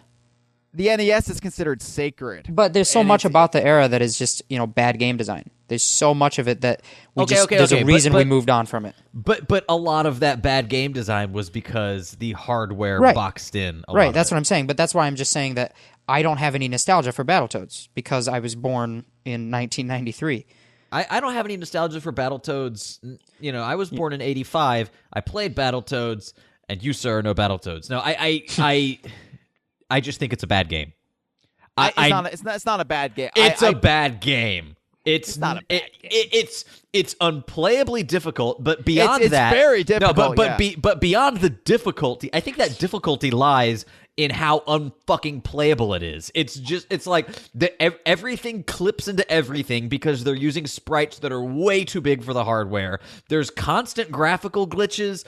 The NES is considered sacred. But there's so much about the era that is just, bad game design. There's so much of it that there's a reason we moved on from it. But a lot of that bad game design was because the hardware boxed in a lot. Right, that's what I'm saying. But that's why I'm just saying that I don't have any nostalgia for Battletoads because I was born in 1993. I don't have any nostalgia for Battletoads. I was born in 85. I played Battletoads, and you, sir, know Battletoads. No, I just think it's a bad game. It's not a bad game. It's a bad game. It's not a bad game. It's unplayably difficult, but beyond that, it's very difficult. But beyond the difficulty, I think that difficulty lies in how unfucking playable it is. It's like everything clips into everything because they're using sprites that are way too big for the hardware. There's constant graphical glitches.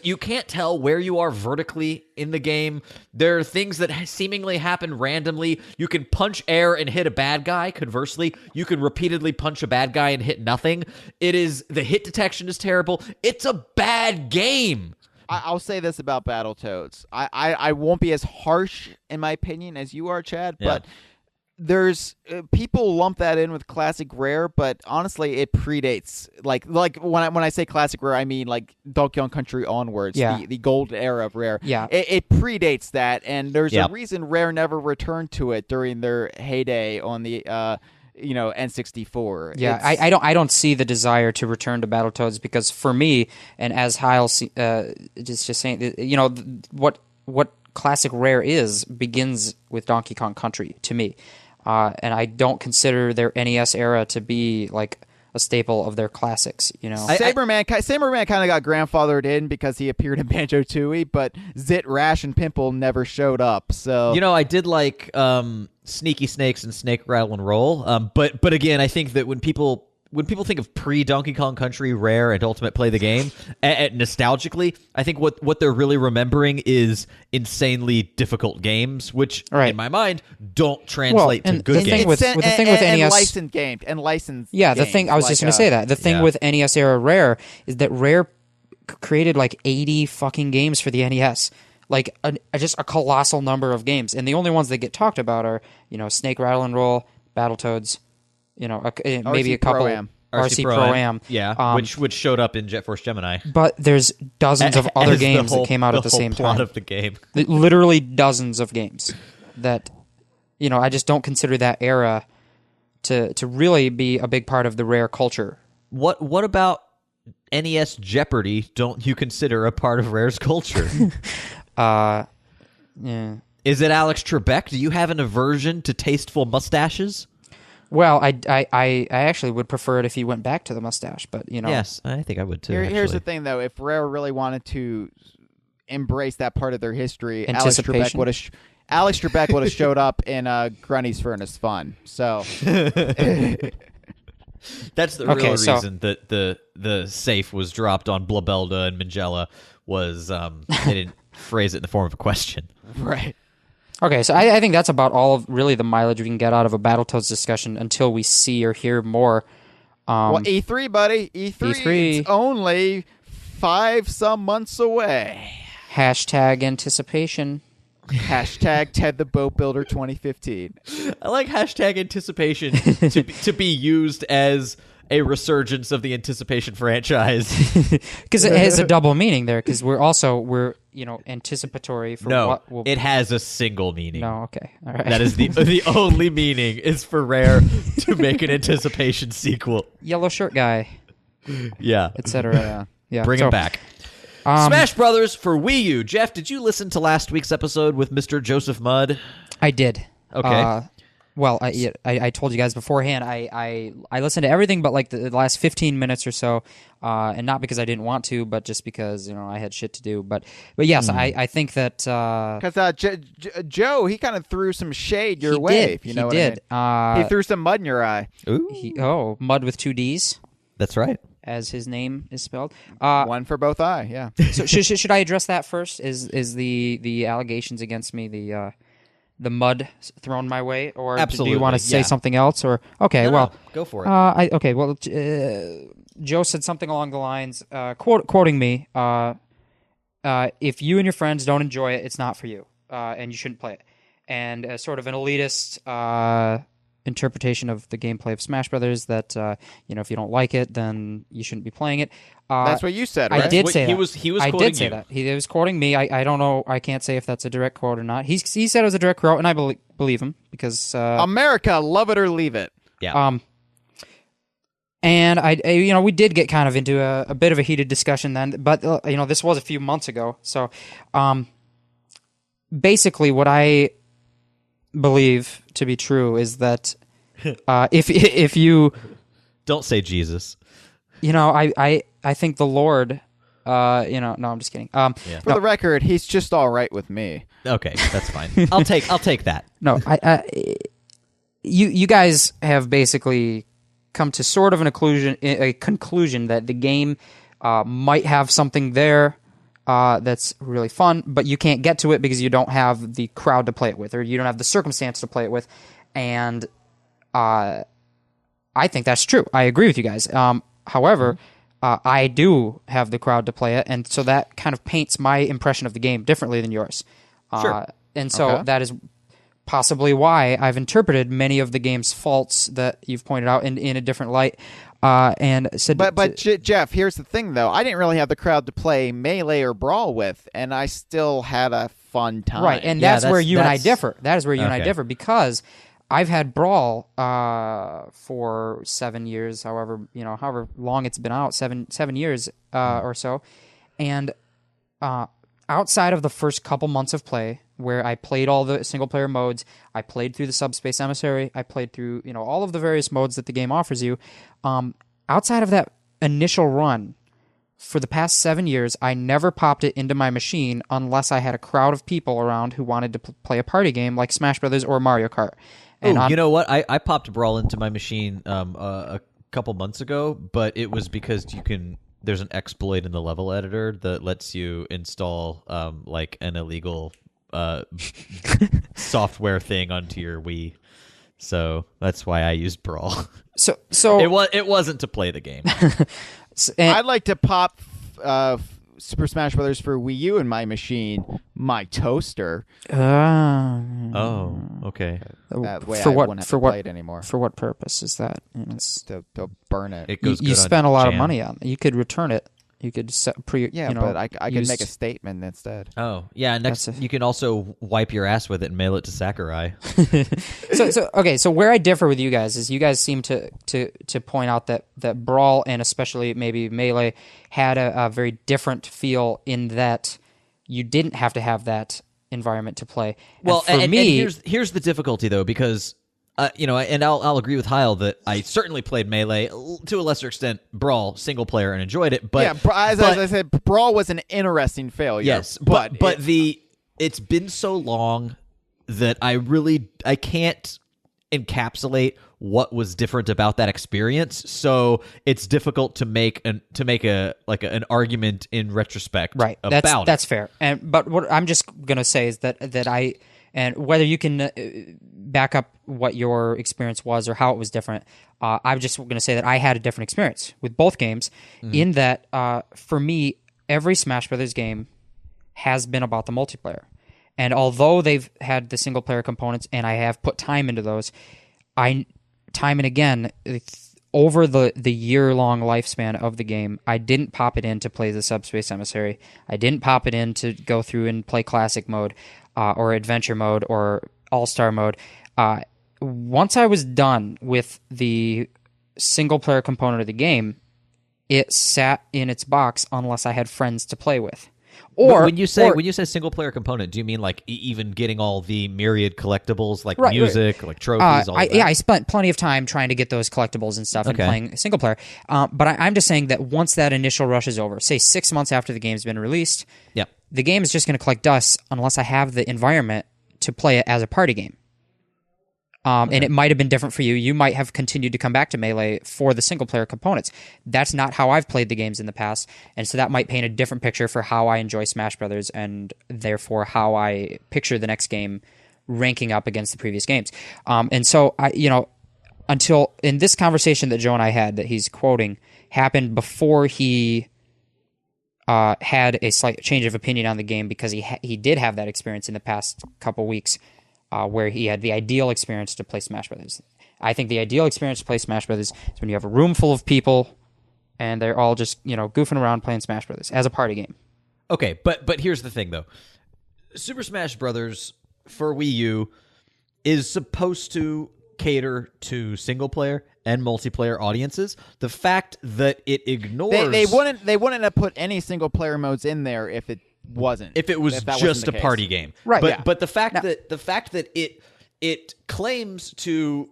You can't tell where you are vertically in the game. There are things that seemingly happen randomly. You can punch air and hit a bad guy. Conversely, you can repeatedly punch a bad guy and hit nothing. The hit detection is terrible. It's a bad game. I'll say this about Battletoads. I won't be as harsh in my opinion as you are, Chad, but there's people lump that in with classic rare, but honestly, it predates like when I say classic rare, I mean like Donkey Kong Country onwards, the golden era of rare. Yeah, it predates that, and there's a reason Rare never returned to it during their heyday on the N64. Yeah, I don't see the desire to return to Battletoads because for me, and as Hyle just saying, what classic rare begins with Donkey Kong Country to me. And I don't consider their NES era to be like a staple of their classics, Saberman kind of got grandfathered in because he appeared in Banjo-Tooie, but Zit, Rash, and Pimple never showed up. So I did like Sneaky Snakes and Snake Rattle and Roll, but again, I think that when people think of pre-Donkey Kong Country, Rare, and Ultimate Play the Game, nostalgically, I think what they're really remembering is insanely difficult games, which, in my mind, don't translate to good games. With NES... licensed games. And licensed yeah, the games, thing... I was just going to say that. The thing with NES era Rare is that Rare created like 80 fucking games for the NES. Like, just a colossal number of games. And the only ones that get talked about are, Snake Rattle and Roll, Battletoads... maybe a couple RC Pro-Am. Yeah, which showed up in Jet Force Gemini. But there's dozens of other games that came out at the same time. Plot of the game. Literally dozens of games that, I just don't consider that era to really be a big part of the Rare culture. What about NES Jeopardy don't you consider a part of Rare's culture? Yeah. Is it Alex Trebek? Do you have an aversion to tasteful mustaches? Well, I actually would prefer it if he went back to the mustache, but Yes, I think I would too. Here's the thing, though: if Rare really wanted to embrace that part of their history, Alex Trebek would have showed up in Grunny's Furnace Fun. So that's the real reason that the safe was dropped on Blabelda and Mingella was they didn't phrase it in the form of a question, right? Okay, so I think that's about all of really the mileage we can get out of a Battletoads discussion until we see or hear more. Well, E3, buddy. E3 is only 5 months away. Hashtag anticipation. Hashtag Ted the Boat Builder 2015. I like hashtag anticipation to be used as a resurgence of the Anticipation franchise. Because it has a double meaning there, because we're anticipatory for what will... it has a single meaning. No, okay. All right. That is the only meaning is for Rare to make an Anticipation sequel. Yellow shirt guy. Yeah. Etc. Yeah. Bring him back. Smash Brothers for Wii U. Jeff, did you listen to last week's episode with Mr. Joseph Mudd? I did. Okay. Well, I told you guys beforehand, I listened to everything but like the last 15 minutes or so, and not because I didn't want to, but just because I had shit to do. But yes, I think that because Joe, he kind of threw some shade your way. If you know what I mean. He threw some mud in your eye. Ooh. Mud with 2 D's. That's right. As his name is spelled. One for both eye. Yeah. So should I address that first? Is the allegations against me the mud thrown my way, or Absolutely, do you want to say something else? Or no, go for it. Joe said something along the lines, quoting me, "If you and your friends don't enjoy it, it's not for you, and you shouldn't play it." And sort of an elitist interpretation of the gameplay of Smash Brothers that if you don't like it, then you shouldn't be playing it. That's what you said, right? I did say that. He was I quoting did say you. that. He was quoting me. I don't know. I can't say if that's a direct quote or not. He said it was a direct quote, and I believe him because America, love it or leave it. Yeah. And we did get kind of into a bit of a heated discussion then, but this was a few months ago. So, basically, what I believe to be true is that if you don't say Jesus, I think the Lord, no, I'm just kidding. For the record, he's just all right with me. Okay, that's fine. I'll take that. No, you guys have basically come to sort of a conclusion that the game might have something there that's really fun, but you can't get to it because you don't have the crowd to play it with, or you don't have the circumstance to play it with, and I think that's true. I agree with you guys. However, I do have the crowd to play it, and so that kind of paints my impression of the game differently than yours. Sure. And so that is possibly why I've interpreted many of the game's faults that you've pointed out in a different light. And said, but Jeff, here's the thing though. I didn't really have the crowd to play Melee or Brawl with, and I still had a fun time. Right, and that's where you and I differ. That is where you and I differ, because I've had Brawl for 7 years, however long it's been out, 7 years or so, and outside of the first couple months of play, where I played all the single-player modes, I played through the Subspace Emissary, I played through all of the various modes that the game offers you. Outside of that initial run, for the past 7 years, I never popped it into my machine unless I had a crowd of people around who wanted to play a party game like Smash Brothers or Mario Kart. And you know what? I popped Brawl into my machine a couple months ago, but it was because there's an exploit in the level editor that lets you install like an illegal software thing onto your Wii. So that's why I used Brawl. So it wasn't to play the game. I'd like to pop Super Smash Brothers for Wii U in my machine, my toaster. Oh, okay. That way for I what? wouldn't have For to what? play it anymore. For what purpose is that? To burn it. It goes You good on spent a lot of jam. money on it. You could return it. You could but I could make a statement instead. Oh, yeah. You can also wipe your ass with it and mail it to Sakurai. So where I differ with you guys is you guys seem to point out that Brawl and especially maybe Melee had a very different feel in that you didn't have to have that environment to play. Well, and for me, here's the difficulty though, because and I'll agree with Hyle that I certainly played Melee to a lesser extent, Brawl single player, and enjoyed it. But as I said, Brawl was an interesting failure. Yes, but it's been so long that I can't encapsulate what was different about that experience. So it's difficult to make an argument in retrospect. Right. That's fair. But what I'm just gonna say is that I. And whether you can back up what your experience was or how it was different, I'm just going to say that I had a different experience with both games in that, for me, every Smash Brothers game has been about the multiplayer. And although they've had the single-player components and I have put time into those, time and again, over the year-long lifespan of the game, I didn't pop it in to play the Subspace Emissary. I didn't pop it in to go through and play Classic mode. Or adventure mode or all-star mode. Once I was done with the single-player component of the game, it sat in its box unless I had friends to play with. Or when you say single-player component, do you mean like even getting all the myriad collectibles, like music, like trophies, all that? Yeah, I spent plenty of time trying to get those collectibles and stuff and playing single-player. But I'm just saying that once that initial rush is over, say 6 months after the game's been released, the game is just going to collect dust unless I have the environment to play it as a party game. And it might have been different for you. You might have continued to come back to Melee for the single-player components. That's not how I've played the games in the past, and so that might paint a different picture for how I enjoy Smash Brothers and therefore how I picture the next game ranking up against the previous games. And so, until in this conversation that Joe and I had that he's quoting happened before he had a slight change of opinion on the game because he did have that experience in the past couple weeks where he had the ideal experience to play Smash Brothers. I think the ideal experience to play Smash Brothers is when you have a room full of people and they're all just goofing around playing Smash Brothers as a party game. Okay, but here's the thing though. Super Smash Brothers for Wii U is supposed to cater to single player and multiplayer audiences. The fact that it ignores they wouldn't have put any single player modes in there if it wasn't. If it was just a party game. Right. But the fact that it claims to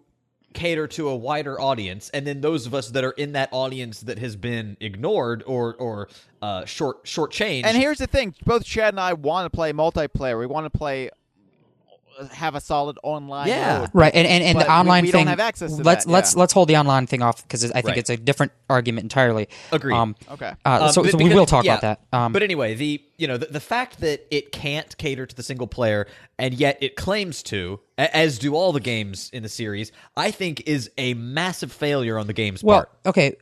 cater to a wider audience, and then those of us that are in that audience that has been ignored or shortchanged. And here's the thing: both Chad and I want to play multiplayer. We want to have a solid online mode. Right, and the online we thing. Don't have access to let's hold the online thing off because I think it's a different argument entirely. Agreed. Okay. So we will talk about that. But anyway, the fact that it can't cater to the single player and yet it claims to, as do all the games in the series, I think is a massive failure on the game's part. Well, okay.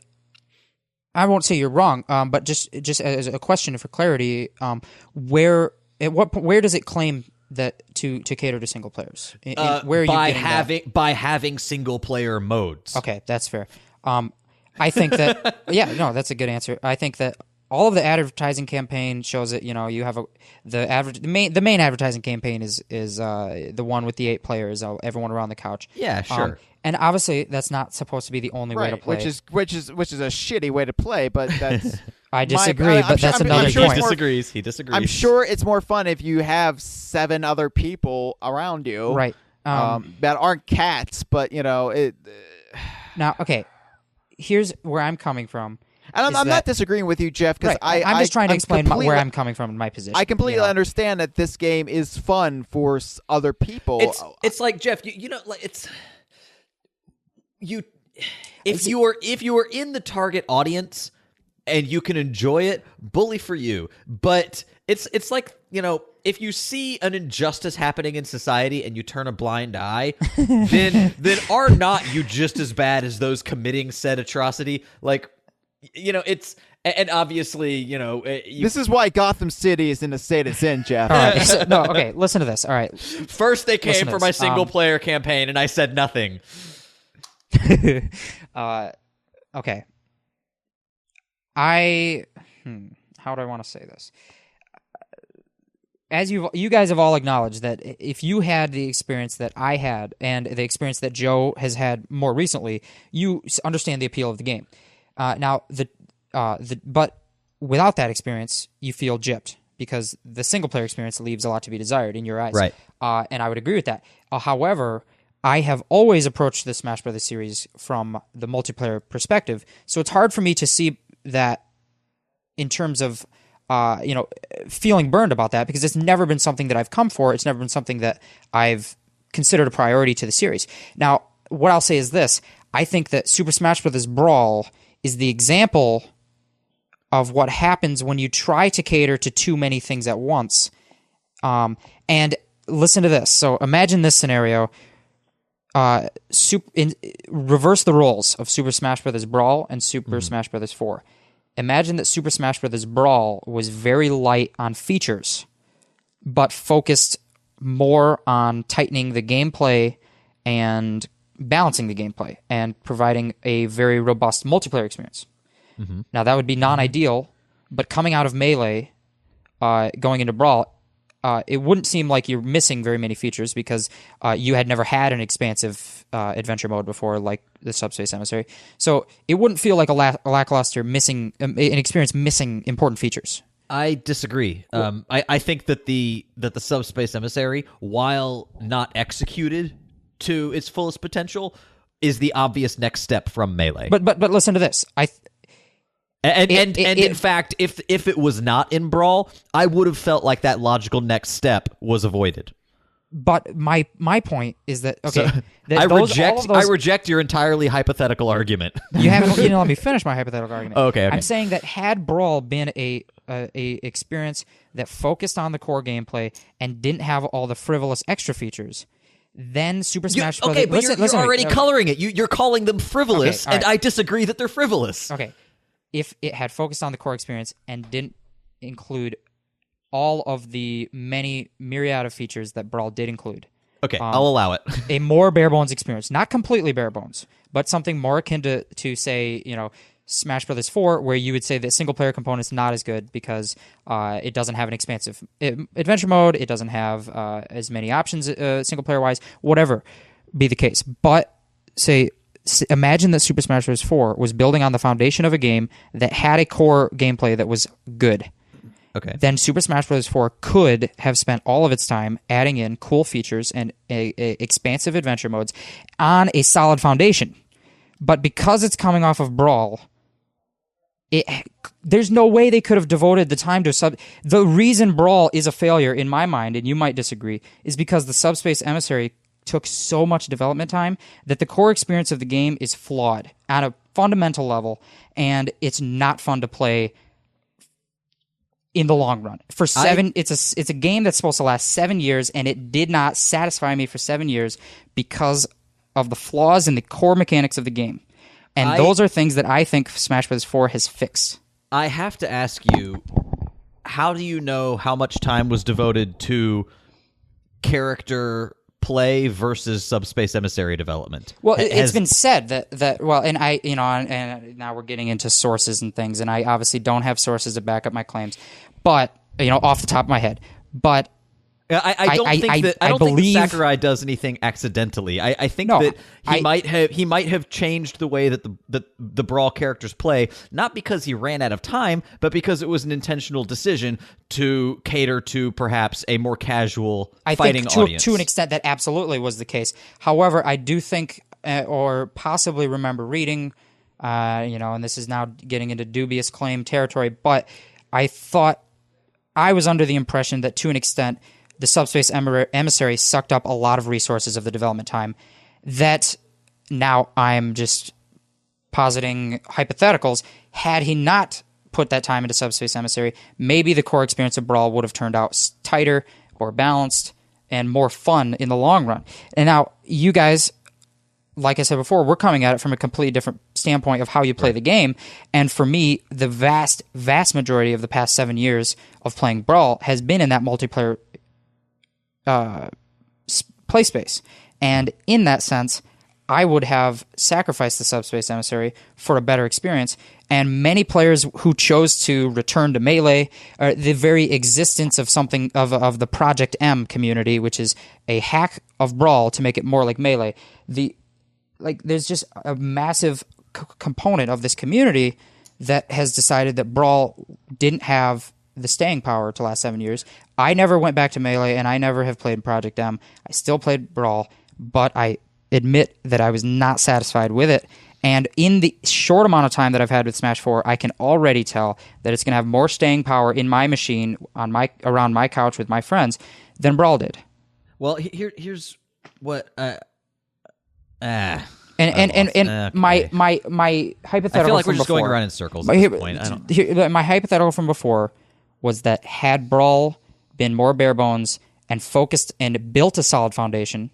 I won't say you're wrong, but just as a question for clarity, where does it claim to cater to single players? Where are by you getting that? By having single player modes. Okay, that's fair. I think that that's a good answer. I think that all of the advertising campaign shows that you have the main advertising campaign is the one with the 8 players, everyone around the couch. Yeah, sure. And obviously that's not supposed to be the only way to play. Which is a shitty way to play, but that's I disagree, but that's another point. He disagrees. I'm sure it's more fun if you have 7 other people around you, right? That aren't cats, but it. Now, okay, here's where I'm coming from. And I'm not disagreeing with you, Jeff, because I'm just trying to explain where I'm coming from in my position. I completely understand that this game is fun for other people. It's like, Jeff, if you are in the target audience and you can enjoy it, bully for you. But it's like, if you see an injustice happening in society and you turn a blind eye, then are not you just as bad as those committing said atrocity? Like, it's, and obviously, this is why Gotham City is in the state it's in, Jeff. All right. No, okay, listen to this. All right. First they came for my single player campaign and I said nothing. Okay. How do I want to say this? As you guys have all acknowledged that if you had the experience that I had and the experience that Joe has had more recently, you understand the appeal of the game. But without that experience, you feel gypped because the single player experience leaves a lot to be desired in your eyes. Right. And I would agree with that. However, I have always approached the Smash Brothers series from the multiplayer perspective, so it's hard for me to see that in terms of feeling burned about that, because it's never been something that I've come for. It's never been something that I've considered a priority to the series. Now, what I'll say is this. I think that Super Smash Bros. Brawl is the example of what happens when you try to cater to too many things at once. And listen to this. So imagine this scenario. Reverse the roles of Super Smash Bros. Brawl and Super Smash Bros. 4. Imagine that Super Smash Bros. Brawl was very light on features, but focused more on tightening the gameplay and balancing the gameplay and providing a very robust multiplayer experience. Mm-hmm. Now, that would be non-ideal, but coming out of Melee, going into Brawl, it wouldn't seem like you're missing very many features because you had never had an expansive adventure mode before, like the Subspace Emissary. So it wouldn't feel like a lackluster missing an experience missing important features. I disagree. I think that the Subspace Emissary, while not executed to its fullest potential, is the obvious next step from Melee. But listen to this. In fact, if it was not in Brawl, I would have felt like that logical next step was avoided. But my point is that I reject your entirely hypothetical argument. You didn't let me finish my hypothetical argument. Okay. I'm saying that had Brawl been a experience that focused on the core gameplay and didn't have all the frivolous extra features, then Super Smash Bros. Okay, but you're already coloring it. You're calling them frivolous, and I disagree that they're frivolous. Okay. If it had focused on the core experience and didn't include all of the many myriad of features that Brawl did include. Okay, I'll allow it. A more bare bones experience. Not completely bare bones, but something more akin to say, Smash Brothers 4, where you would say that single-player component's not as good because it doesn't have an expansive adventure mode, it doesn't have as many options single-player-wise, whatever be the case. But, imagine that Super Smash Bros. 4 was building on the foundation of a game that had a core gameplay that was good. Okay. Then Super Smash Bros. 4 could have spent all of its time adding in cool features and expansive adventure modes on a solid foundation. But because it's coming off of Brawl, there's no way they could have devoted the time to The reason Brawl is a failure, in my mind, and you might disagree, is because the Subspace Emissary took so much development time that the core experience of the game is flawed at a fundamental level, and it's not fun to play in the long run. It's a game that's supposed to last 7 years, and it did not satisfy me for 7 years because of the flaws in the core mechanics of the game. And those are things that I think Smash Bros. 4 has fixed. I have to ask you, how do you know how much time was devoted to character play versus Subspace Emissary development? Well, it's been said that well, and I, and now we're getting into sources and things, and I obviously don't have sources to back up my claims, but off the top of my head, but I don't think that Sakurai does anything accidentally. I think that he might have changed the way that the Brawl characters play, not because he ran out of time, but because it was an intentional decision to cater to perhaps a more casual fighting audience. To an extent, that absolutely was the case. However, I do think, or possibly remember reading, and this is now getting into dubious claim territory, but I thought I was under the impression that to an extent, the Subspace Emissary sucked up a lot of resources of the development time. That now I'm just positing hypotheticals. Had he not put that time into Subspace Emissary, maybe the core experience of Brawl would have turned out tighter, more balanced, and more fun in the long run. And now, you guys, like I said before, we're coming at it from a completely different standpoint of how you play the game. And for me, the vast, vast majority of the past 7 years of playing Brawl has been in that multiplayer play space. And in that sense, I would have sacrificed the Subspace Emissary for a better experience. And many players who chose to return to Melee, the very existence of something of the Project M community, which is a hack of Brawl to make it more like Melee. There's just a massive component of this community that has decided that Brawl didn't have the staying power to last 7 years. I never went back to Melee, and I never have played Project M. I still played Brawl, but I admit that I was not satisfied with it. And in the short amount of time that I've had with Smash 4, I can already tell that it's going to have more staying power in my machine around my couch with my friends than Brawl did. Well, here's what my hypothetical. I feel like we're just going around in circles at this point. My hypothetical from before was that had Brawl been more bare bones and focused and built a solid foundation,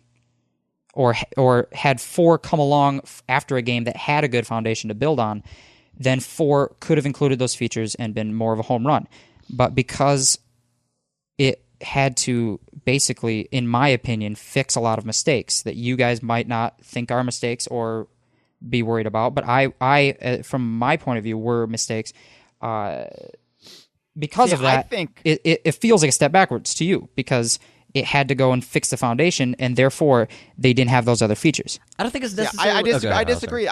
or had 4 come along after a game that had a good foundation to build on, then 4 could have included those features and been more of a home run. But because it had to basically, in my opinion, fix a lot of mistakes that you guys might not think are mistakes or be worried about, but I from my point of view, were mistakes. Because of that, I think it feels like a step backwards to you, because it had to go and fix the foundation, and therefore they didn't have those other features. I don't think it's necessarily... I disagree,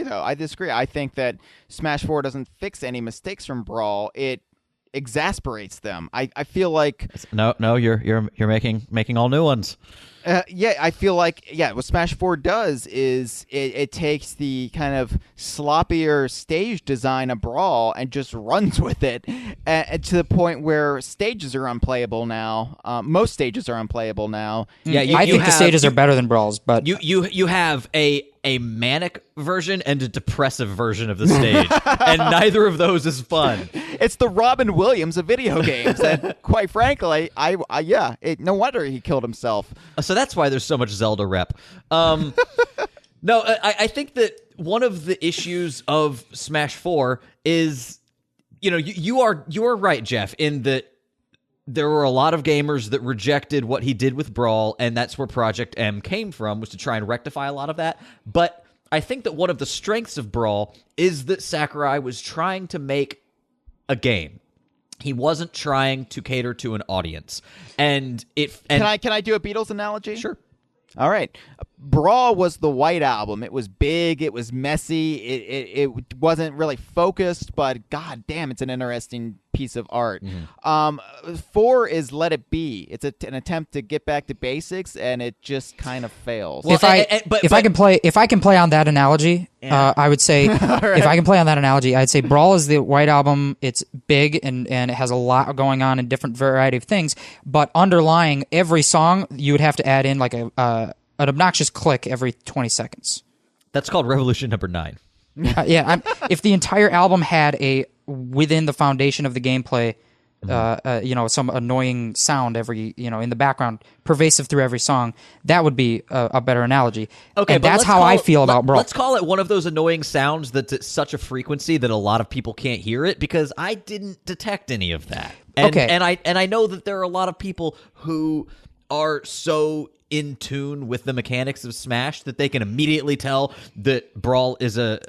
though. I disagree. I think that Smash 4 doesn't fix any mistakes from Brawl. It exasperates them. I feel like... No, you're making all new ones. I feel like what Smash 4 does is it takes the kind of sloppier stage design of Brawl and just runs with it, and to the point where stages are unplayable now. Most stages are unplayable now. Yeah, I think the stages are better than Brawl's, but you have a manic version and a depressive version of the stage, and neither of those is fun. It's the Robin Williams of video games, and quite frankly, no wonder he killed himself. So that's why there's so much Zelda rep. No, I think that one of the issues of Smash 4 is, you are right, Jeff, in that there were a lot of gamers that rejected what he did with Brawl, and that's where Project M came from, was to try and rectify a lot of that. But I think that one of the strengths of Brawl is that Sakurai was trying to make a game. He wasn't trying to cater to an audience. Can I do a Beatles analogy? Sure. All right. Brawl was the White Album. It was big. It was messy. It wasn't really focused, but god damn, it's an interesting piece of art. Mm-hmm. 4 is Let It Be. It's an attempt to get back to basics, and it just kind of fails. Well, if I can play on that analogy, I would say right. If I can play on that analogy, I'd say Brawl is the White Album. It's big and it has a lot going on in different variety of things, but underlying every song, you would have to add in like an obnoxious click every 20 seconds. That's called Revolution Number 9. If the entire album had within the foundation of the gameplay, some annoying sound in the background, pervasive through every song, that would be a better analogy. Okay, and that's how I feel about Brawl. Let's call it one of those annoying sounds that's at such a frequency that a lot of people can't hear it, because I didn't detect any of that. And I know that there are a lot of people who are so in tune with the mechanics of Smash that they can immediately tell that Brawl is a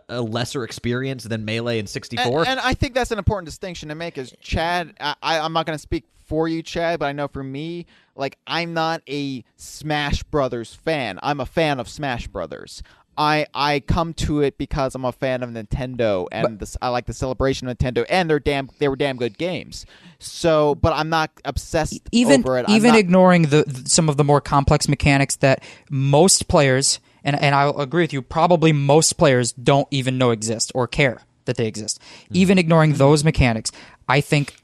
lesser experience than Melee and 64. And I think that's an important distinction to make. Is Chad? I'm not going to speak for you, Chad, but I know for me, like, I'm not a Smash Brothers fan. I'm a fan of Smash Brothers. I come to it because I'm a fan of Nintendo, and I like the celebration of Nintendo, and they were damn good games. So, but I'm not obsessed over it. Even ignoring some of the more complex mechanics that most players, and I'll agree with you, probably most players don't even know exist or care that they exist. Even ignoring those mechanics, I think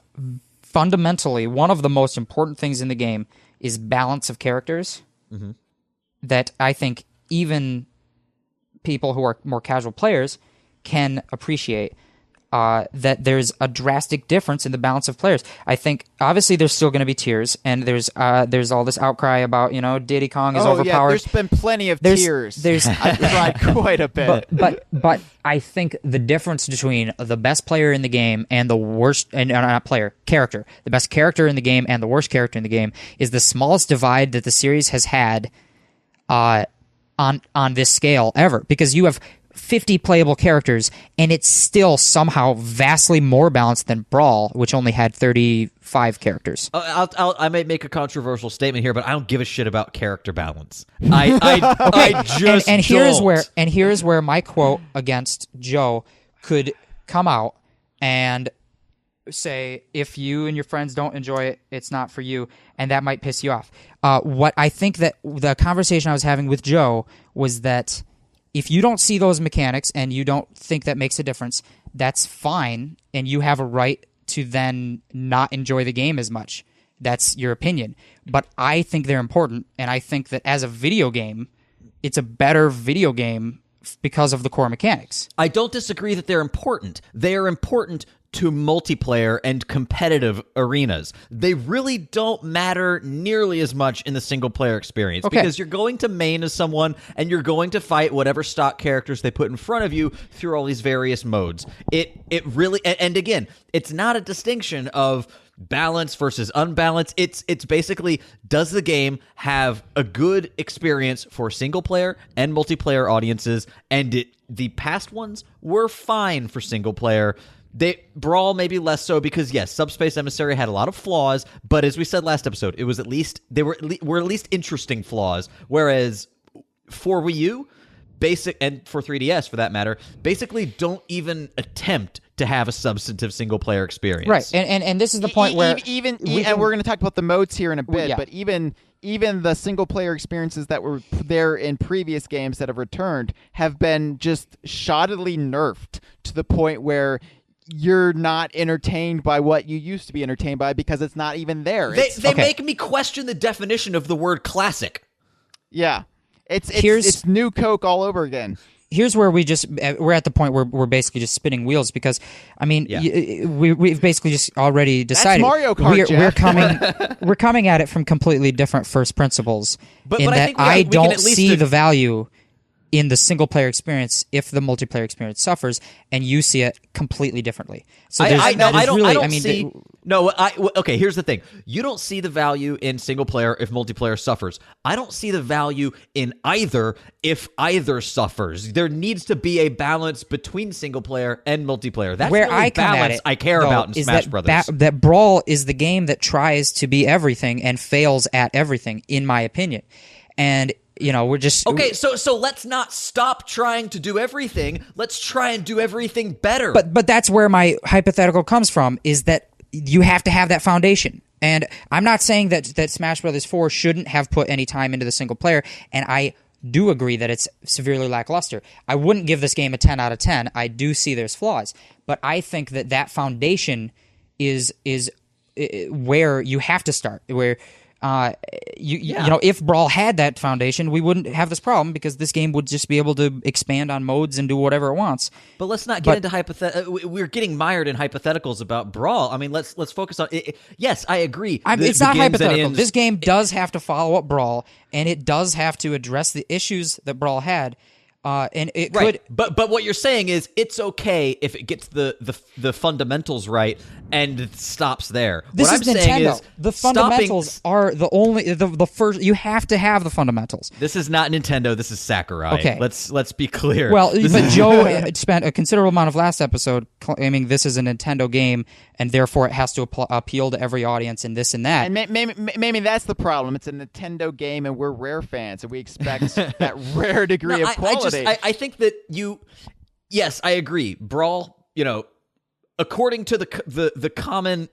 fundamentally one of the most important things in the game is balance of characters. That I think even people who are more casual players can appreciate, that there's a drastic difference in the balance of players. I think obviously there's still going to be tiers, and there's all this outcry about Diddy Kong is overpowered. Yeah, there's been plenty of tiers. I've tried quite a bit. But I think the difference between the best player in the game and the worst, and not player, character, the best character in the game and the worst character in the game is the smallest divide that the series has had on this scale ever, because you have 50 playable characters, and it's still somehow vastly more balanced than Brawl, which only had 35 characters. I may make a controversial statement here, but I don't give a shit about character balance. I just and don't. here's where my quote against Joe could come out and say, if you and your friends don't enjoy it, it's not for you, and that might piss you off. What I think that the conversation I was having with Joe was that if you don't see those mechanics and you don't think that makes a difference, that's fine, and you have a right to then not enjoy the game as much. That's your opinion. But I think they're important, and I think that as a video game, it's a better video game because of the core mechanics. I don't disagree that they're important. They are important to multiplayer and competitive arenas. They really don't matter nearly as much in the single-player experience, because you're going to main as someone, and you're going to fight whatever stock characters they put in front of you through all these various modes. It really, and again, it's not a distinction of balance versus unbalanced. It's basically, does the game have a good experience for single-player and multiplayer audiences? And the past ones were fine for single-player. Brawl maybe less so, because yes, Subspace Emissary had a lot of flaws, but as we said last episode, it was at least were at least interesting flaws. Whereas for Wii U, and for 3DS for that matter, basically don't even attempt to have a substantive single player experience. Right, and this is the point where and we're going to talk about the modes here in a bit, but even the single player experiences that were there in previous games that have returned have been just shoddily nerfed to the point where you're not entertained by what you used to be entertained by because it's not even there. They make me question the definition of the word classic. Yeah. It's new Coke all over again. Here's where we're at the point where we're basically just spinning wheels, because I mean, we've basically just already decided that's Mario Kart, we're coming at it from completely different first principles. But I think don't see the value in the single player experience if the multiplayer experience suffers, and you see it completely differently. So okay, here's the thing. You don't see the value in single player if multiplayer suffers. I don't see the value in either if either suffers. There needs to be a balance between single player and multiplayer. That's where the I come balance at it, I care about in Smash Brothers. That Brawl is the game that tries to be everything and fails at everything, in my opinion. And we're just... Okay, so let's not stop trying to do everything. Let's try and do everything better. But that's where my hypothetical comes from, is that you have to have that foundation. And I'm not saying that Smash Bros. 4 shouldn't have put any time into the single player, and I do agree that it's severely lackluster. I wouldn't give this game a 10 out of 10. I do see there's flaws. But I think that foundation is where you have to start, where... if Brawl had that foundation, we wouldn't have this problem, because this game would just be able to expand on modes and do whatever it wants. But let's not get into hypotheticals. We're getting mired in hypotheticals about Brawl. I mean, let's focus on it. Yes, I agree. It's not hypothetical. This game does have to follow up Brawl, and it does have to address the issues that Brawl had. And it right. could, but what you're saying is it's okay if it gets the fundamentals right and it stops there. This what is I'm Nintendo. saying is The fundamentals are the first. You have to have the fundamentals. This is not Nintendo. This is Sakurai. Okay. Let's be clear. Well, but Joe spent a considerable amount of last episode claiming this is a Nintendo game, and therefore it has to appeal to every audience and this and that. And maybe that's the problem. It's a Nintendo game, and we're Rare fans, and we expect that rare degree of quality. I think that yes, I agree. Brawl, according to the common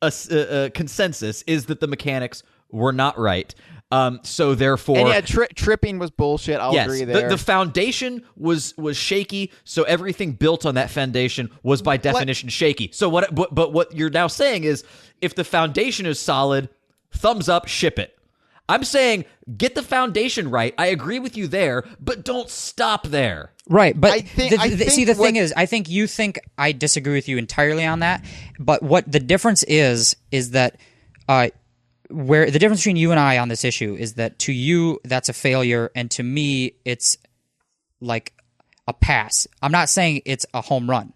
consensus is that the mechanics were not right. So therefore, and tripping was bullshit. I'll agree there. The foundation was shaky, so everything built on that foundation was by definition shaky. So what you're now saying is, if the foundation is solid, thumbs up, ship it. I'm saying get the foundation right. I agree with you there, but don't stop there. Right, but the thing is, I think you think I disagree with you entirely on that. But what the difference is that where the difference between you and I on this issue is that to you that's a failure, and to me it's like a pass. I'm not saying it's a home run.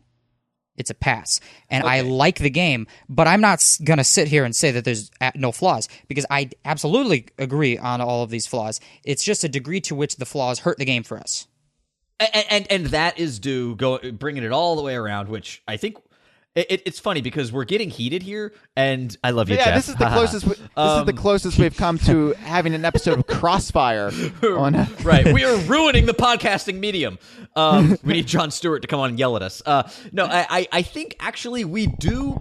It's a pass. And I like the game, but I'm not going to sit here and say that there's no flaws, because I absolutely agree on all of these flaws. It's just a degree to which the flaws hurt the game for us. And that is due bringing it all the way around, which I think it's funny because we're getting heated here, and I love you, Jeff. This is the closest. This is the closest we've come to having an episode of Crossfire. Right, we are ruining the podcasting medium. We need Jon Stewart to come on and yell at us. No, I think actually we do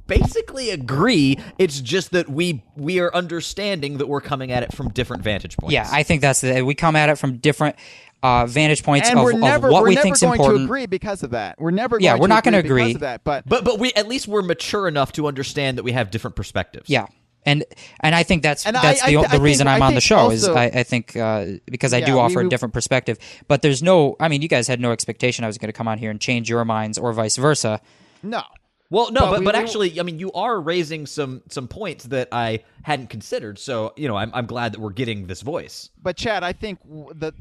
basically agree. It's just that we are understanding that we're coming at it from different vantage points. Yeah, I think we come at it from different vantage points and of what we think is important. We're never going to agree because of that. We're never. Yeah, we're not going to agree agree because of that. But we at least we're mature enough to understand that we have different perspectives. Yeah. And I think that's the reason I'm on the show is I think because I do offer a different perspective. But there's you guys had no expectation I was going to come on here and change your minds or vice versa. No. Well, no, but actually, you are raising some points that I hadn't considered. So, I'm glad that we're getting this voice. But Chad, I think the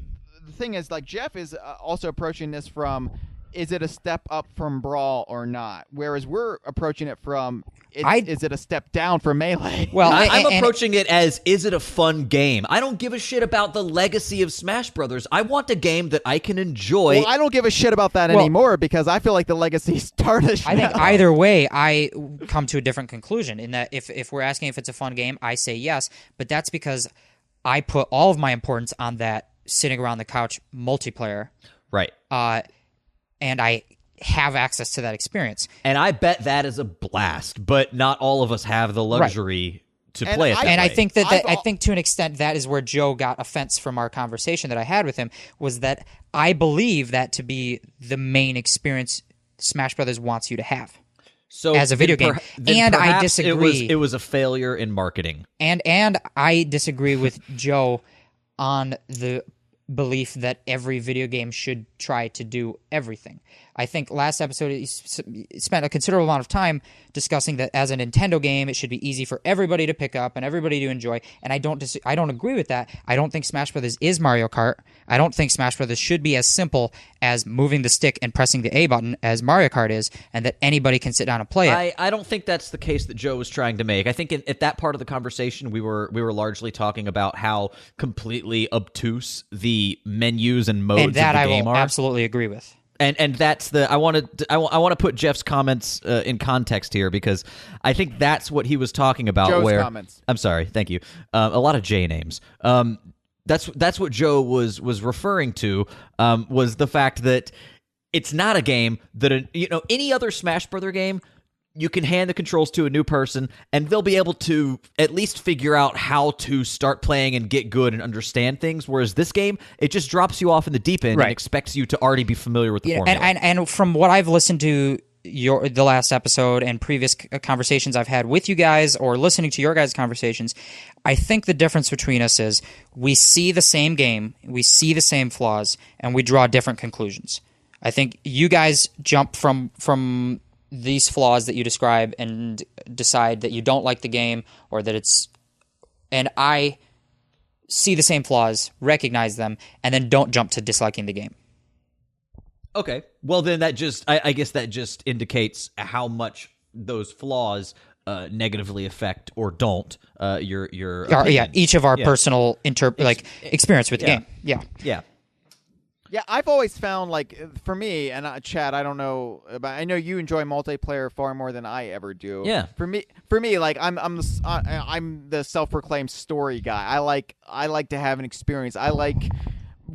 thing is, like, Jeff is also approaching this from, is it a step up from Brawl or not? Whereas we're approaching it from, is it a step down from Melee? Well, I'm approaching it as, is it a fun game? I don't give a shit about the legacy of Smash Brothers. I want a game that I can enjoy. Well, I don't give a shit about that anymore, because I feel like the legacy's tarnished. I think either way, I come to a different conclusion in that if we're asking if it's a fun game, I say yes, but that's because I put all of my importance on that sitting around the couch multiplayer. Right. And I have access to that experience. And I bet that is a blast, but not all of us have the luxury to play it that way. And I think I think to an extent that is where Joe got offense from our conversation that I had with him, was that I believe that to be the main experience Smash Brothers wants you to have. So as a video game. And I disagree. It was a failure in marketing. And I disagree with Joe on the belief that every video game should try to do everything. I think last episode he spent a considerable amount of time discussing that as a Nintendo game, it should be easy for everybody to pick up and everybody to enjoy. And I don't agree with that. I don't think Smash Brothers is Mario Kart. I don't think Smash Brothers should be as simple as moving the stick and pressing the A button as Mario Kart is, and that anybody can sit down and play it. I don't think that's the case that Joe was trying to make. I think at that part of the conversation, we were largely talking about how completely obtuse the menus and modes and that of the game I will are. Absolutely agree with. And that's I want to put Jeff's comments in context here, because I think that's what he was talking about. Joe's comments. I'm sorry, thank you. A lot of J names. That's what Joe was referring to. Was the fact that it's not a game that any other Smash Brother game, you can hand the controls to a new person and they'll be able to at least figure out how to start playing and get good and understand things. Whereas this game, it just drops you off in the deep end and expects you to already be familiar with the formula. And from what I've listened to the last episode and previous conversations I've had with you guys, or listening to your guys' conversations, I think the difference between us is we see the same game, we see the same flaws, and we draw different conclusions. I think you guys jump from these flaws that you describe and decide that you don't like the game, or that it's... And I see the same flaws, recognize them, and then don't jump to disliking the game. Okay. Well, then that just, I guess that just indicates how much those flaws negatively affect or don't your opinion. Each of our personal experience with the game. Yeah, I've always found, like, for me, and Chad, I don't know, but I know you enjoy multiplayer far more than I ever do. Yeah. For me, like, I'm the self-proclaimed story guy. I like to have an experience. I like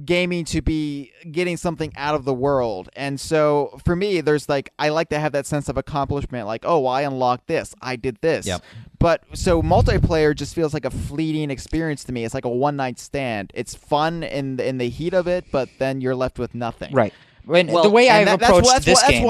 gaming to be getting something out of the world, and so for me, there's like, I like to have that sense of accomplishment. Like, oh, I unlocked this, I did this. Yep. But so multiplayer just feels like a fleeting experience to me. It's like a one-night stand. It's fun in the heat of it, but then you're left with nothing. Right. The way I've approached this game.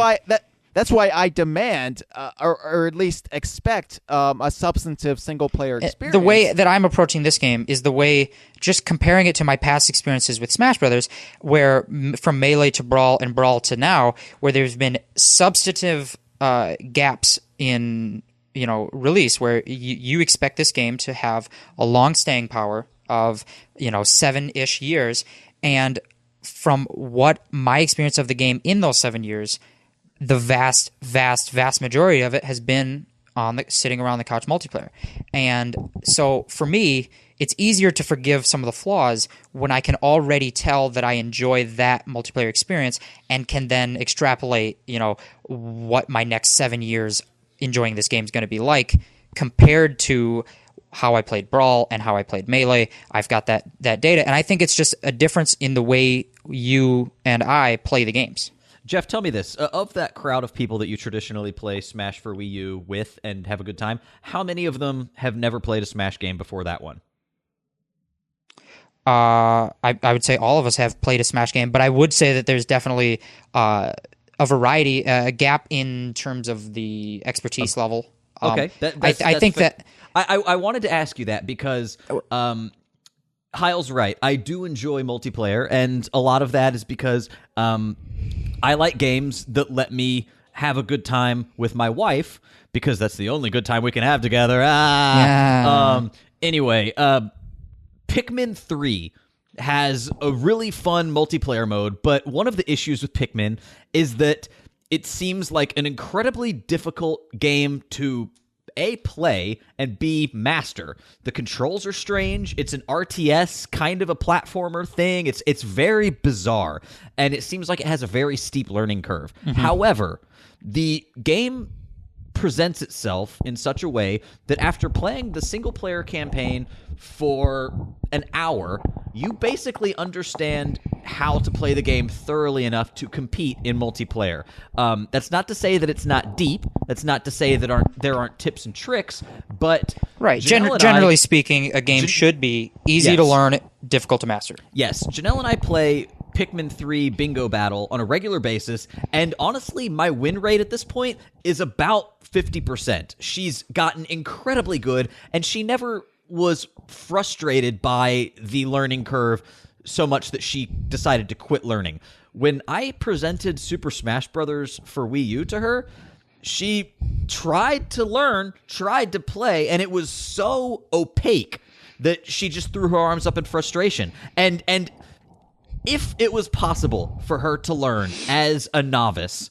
That's why I demand, or at least expect, a substantive single-player experience. The way that I'm approaching this game is the way, just comparing it to my past experiences with Smash Brothers, where from Melee to Brawl and Brawl to now, where there's been substantive gaps in release, where you expect this game to have a long staying power of 7-ish years, and from what my experience of the game in those 7 years, the vast majority of it has been sitting around the couch multiplayer. And so for me, it's easier to forgive some of the flaws when I can already tell that I enjoy that multiplayer experience and can then extrapolate, what my next 7 years enjoying this game is going to be like compared to how I played Brawl and how I played Melee. I've got that data, and I think it's just a difference in the way you and I play the games. Jeff, tell me this. Of that crowd of people that you traditionally play Smash for Wii U with and have a good time, how many of them have never played a Smash game before that one? I would say all of us have played a Smash game, but I would say that there's definitely a variety, a gap in terms of the expertise level. Okay. I think that... I wanted to ask you that because... Hyle's right. I do enjoy multiplayer, and a lot of that is because I like games that let me have a good time with my wife, because that's the only good time we can have together. Anyway, Pikmin 3 has a really fun multiplayer mode, but one of the issues with Pikmin is that it seems like an incredibly difficult game to A, play, and B, master. The controls are strange. It's an RTS, kind of a platformer thing. It's very bizarre, and it seems like it has a very steep learning curve. Mm-hmm. However, the game presents itself in such a way that after playing the single-player campaign for an hour, you basically understand how to play the game thoroughly enough to compete in multiplayer. That's not to say that it's not deep. That's not to say that there aren't tips and tricks, but... Right. Generally speaking, a game should be easy to learn, difficult to master. Yes. Janelle and I play Pikmin 3 Bingo Battle on a regular basis, and honestly, my win rate at this point is about 50%. She's gotten incredibly good, and she never was frustrated by the learning curve so much that she decided to quit learning. When I presented Super Smash Brothers for Wii U to her, she tried to learn, tried to play, and it was so opaque that she just threw her arms up in frustration. And if it was possible for her to learn as a novice,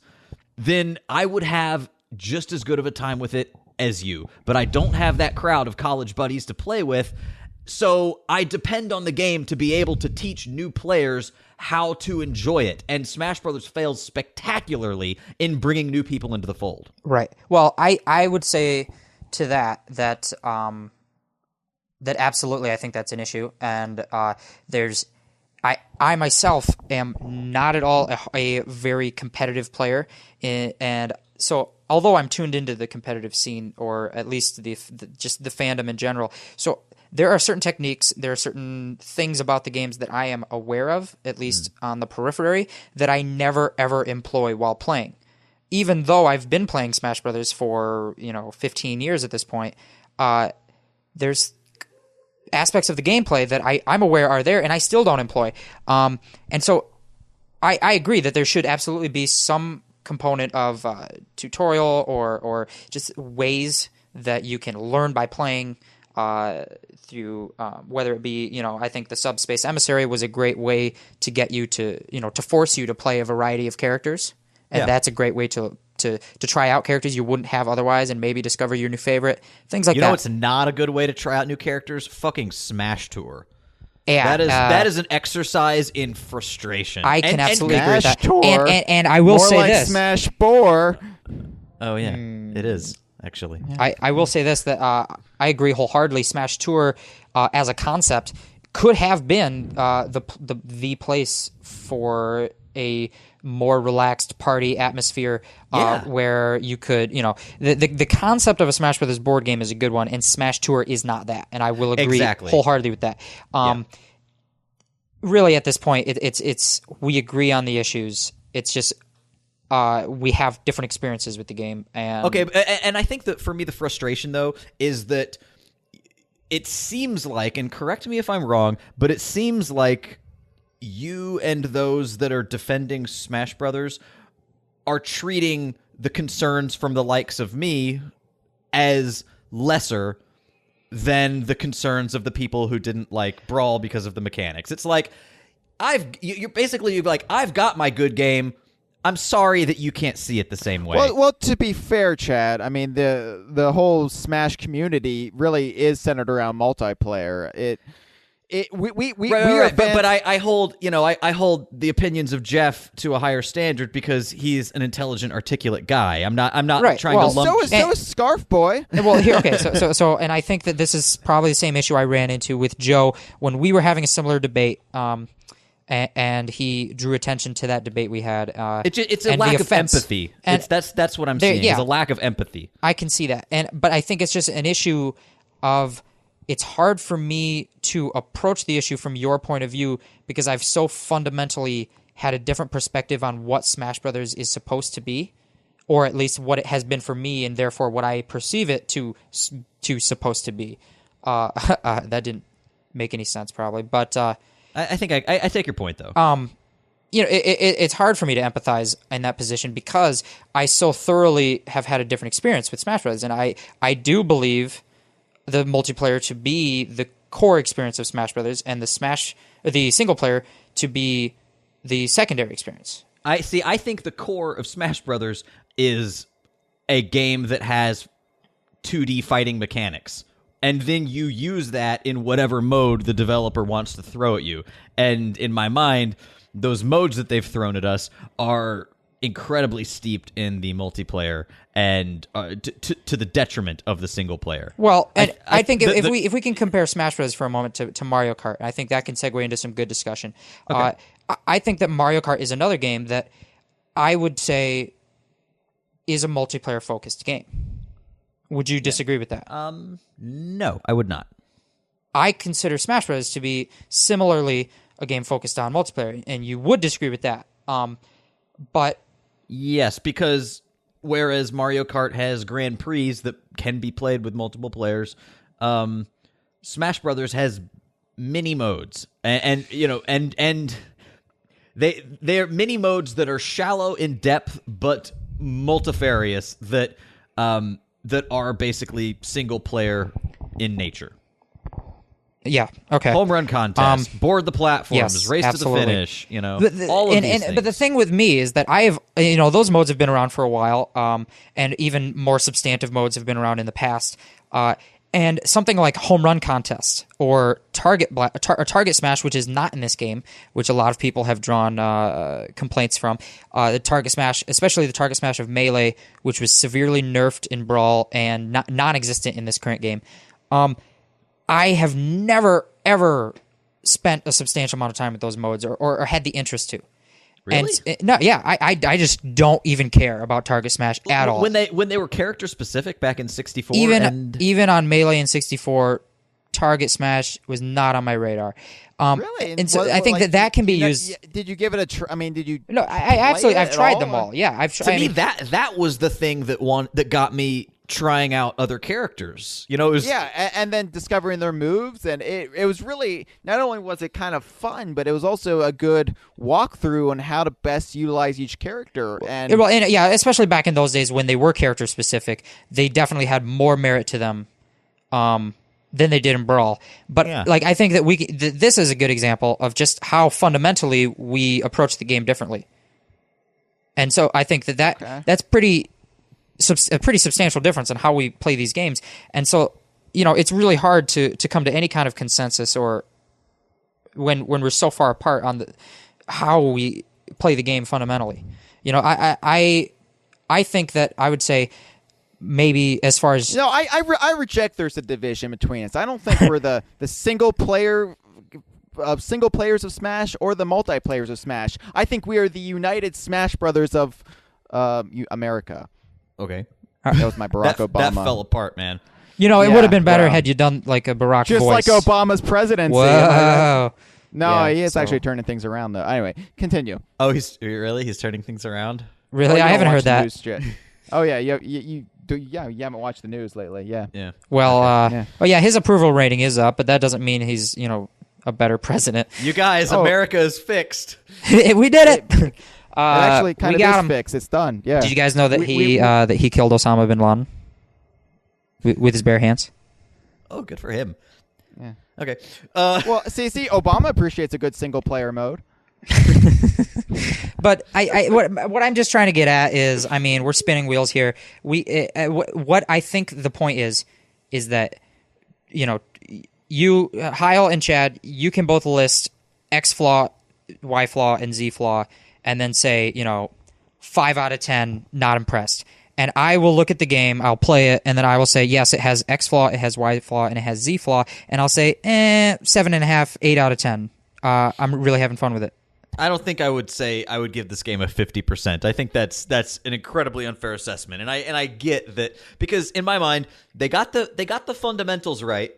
then I would have just as good of a time with it as you. But I don't have that crowd of college buddies to play with, so I depend on the game to be able to teach new players how to enjoy it. And Smash Brothers fails spectacularly in bringing new people into the fold. Right. Well, I would say to that absolutely I think that's an issue. And I myself am not at all a very competitive player, and so although I'm tuned into the competitive scene, or at least just the fandom in general, so there are certain techniques, there are certain things about the games that I am aware of, at least on the periphery, that I never ever employ while playing. Even though I've been playing Smash Brothers for 15 years at this point, there's aspects of the gameplay that I'm aware are there, and I still don't employ. And so I agree that there should absolutely be some component of tutorial or just ways that you can learn by playing through whether it be, I think the Subspace Emissary was a great way to get you to, to force you to play a variety of characters. And that's a great way to try out characters you wouldn't have otherwise and maybe discover your new favorite. Things like that. You know what's not a good way to try out new characters? Fucking Smash Tour. Yeah, that is an exercise in frustration. I can absolutely agree with that. Tour, and I will say like this. Smash 4. Oh, yeah. It is, actually. I will say this, that I agree wholeheartedly. Smash Tour, as a concept, could have been the place for a more relaxed party atmosphere where you could, the concept of a Smash Brothers board game is a good one, and Smash Tour is not that, and I will agree wholeheartedly with that. Really, at this point, it's we agree on the issues. It's just we have different experiences with the game. And okay, and I think that for me the frustration, though, is that it seems like, and correct me if I'm wrong, but it seems like you and those that are defending Smash Brothers are treating the concerns from the likes of me as lesser than the concerns of the people who didn't like Brawl because of the mechanics. It's like you're like, I've got my good game. I'm sorry that you can't see it the same way. Well, to be fair, Chad, I mean the whole Smash community really is centered around multiplayer. But I hold I hold the opinions of Jeff to a higher standard because he's an intelligent, articulate guy. I'm not trying to lump. So is Scarf Boy. Well, here, okay, so, and I think that this is probably the same issue I ran into with Joe when we were having a similar debate. And he drew attention to that debate we had. It's a lack of empathy. And that's what I'm seeing. It's a lack of empathy. I can see that, but I think it's just an issue of. It's hard for me to approach the issue from your point of view because I've so fundamentally had a different perspective on what Smash Brothers is supposed to be, or at least what it has been for me, and therefore what I perceive it to supposed to be. That didn't make any sense, probably, but I think I take your point though. It's hard for me to empathize in that position because I so thoroughly have had a different experience with Smash Brothers, and I do believe the multiplayer to be the core experience of Smash Brothers, and the single player to be the secondary experience. I think the core of Smash Brothers is a game that has 2D fighting mechanics, and then you use that in whatever mode the developer wants to throw at you. And in my mind, those modes that they've thrown at us are incredibly steeped in the multiplayer and to the detriment of the single player. Well, and I think if we can compare Smash Bros. For a moment to Mario Kart, I think that can segue into some good discussion. Okay. I think that Mario Kart is another game that I would say is a multiplayer-focused game. Would you disagree with that? No, I would not. I consider Smash Bros. To be similarly a game focused on multiplayer, and you would disagree with that. But yes, because whereas Mario Kart has Grand Prix that can be played with multiple players, Smash Brothers has mini modes, and they're mini modes that are shallow in depth but multifarious that are basically single player in nature. Yeah. Okay. Home run contest, board the platforms, yes, race absolutely. to the finish. All of these things. But the thing with me is that I have, those modes have been around for a while, and even more substantive modes have been around in the past. And something like home run contest or target smash, which is not in this game, which a lot of people have drawn complaints from. The target smash, especially the target smash of Melee, which was severely nerfed in Brawl and non-existent in this current game. I have never, ever spent a substantial amount of time with those modes or had the interest to. Really? I just don't even care about Target Smash at all. When they were character specific back in 64, even on Melee in 64, Target Smash was not on my radar. Really? And so I think that can be used. Did you give it a try? I mean, did you? No, I've tried them all. Yeah, I've tried. To me, that was the thing that got me trying out other characters. It was and then discovering their moves, and it was really, not only was it kind of fun, but it was also a good walkthrough on how to best utilize each character. And especially back in those days when they were character specific, they definitely had more merit to them than they did in Brawl. But like I think that this is a good example of just how fundamentally we approach the game differently. And so I think that's a pretty substantial difference in how we play these games. And so, it's really hard to come to any kind of consensus or when we're so far apart on how we play the game fundamentally. I think that I would say maybe as far as I reject there's a division between us. I don't think we're the single players of Smash or the multiplayers of Smash. I think we are the United Smash Brothers of America. Okay, that was my Barack Obama. That fell apart, man. It would have been better had you done like a Barack just voice. like Obama's presidency. Whoa. No, he is actually turning things around, though. Anyway, continue. Oh, he's turning things around? Really? I haven't heard that. Oh, yeah, you haven't watched the news lately, yeah. Yeah. Well, his approval rating is up, but that doesn't mean he's, a better president. You guys, America is fixed. We did it! It actually kind of is fixed. It's done, yeah. Did you guys know that he killed Osama bin Laden? With his bare hands? Oh, good for him. Yeah. Okay. Well, see, Obama appreciates a good single-player mode. But what I'm just trying to get at is, we're spinning wheels here. What I think the point is that, you, Hyle and Chad, you can both list X flaw, Y flaw, and Z flaw, and then say, 5 out of 10, not impressed. And I will look at the game, I'll play it, and then I will say, yes, it has X flaw, it has Y flaw, and it has Z flaw, and I'll say, 7.5, 8 out of 10. I'm really having fun with it. I don't think I would say I would give this game a 50%. I think that's an incredibly unfair assessment, and I get that because in my mind they got the fundamentals right.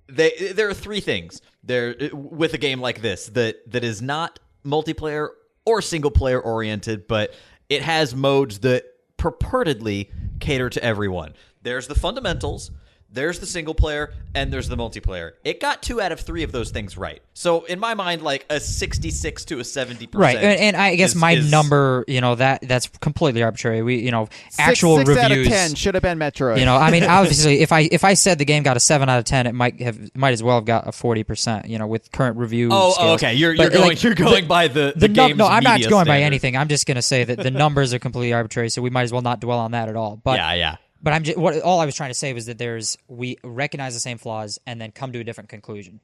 There are three things there with a game like this that is not multiplayer or single player oriented, but it has modes that purportedly cater to everyone. There's the fundamentals, there's the single player, and there's the multiplayer. It got 2 out of 3 of those things right. So in my mind, like a 66 to a 70%. Right, and I guess my number, that's completely arbitrary. We, actual six reviews. 6 out of 10 should have been Metroid. Obviously, if I said the game got a 7 out of 10, it might as well have got a 40%. With current review. scales. Okay. You're going by the game's No, I'm not media going by standard. anything. I'm just going to say that the numbers are completely arbitrary, so we might as well not dwell on that at all. But yeah. But all I was trying to say was that we recognize the same flaws and then come to a different conclusion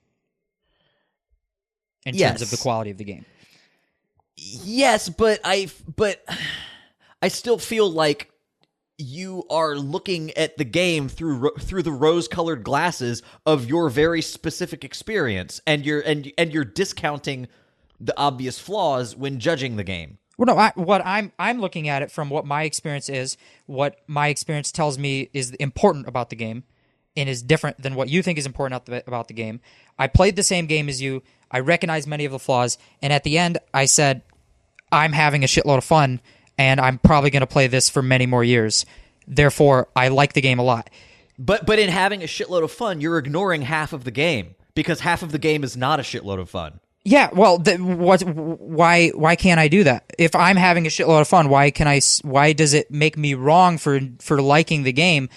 in terms of the quality of the game. Yes, but I still feel like you are looking at the game through the rose-colored glasses of your very specific experience, and you're discounting the obvious flaws when judging the game. Well, no, I'm looking at it from what my experience is, what my experience tells me is important about the game, and is different than what you think is important about the game. I played the same game as you. I recognize many of the flaws, and at the end, I said, I'm having a shitload of fun, and I'm probably going to play this for many more years. Therefore, I like the game a lot. But in having a shitload of fun, you're ignoring half of the game, because half of the game is not a shitload of fun. Yeah, well, why can't I do that? If I'm having a shitload of fun, why does it make me wrong for liking the game?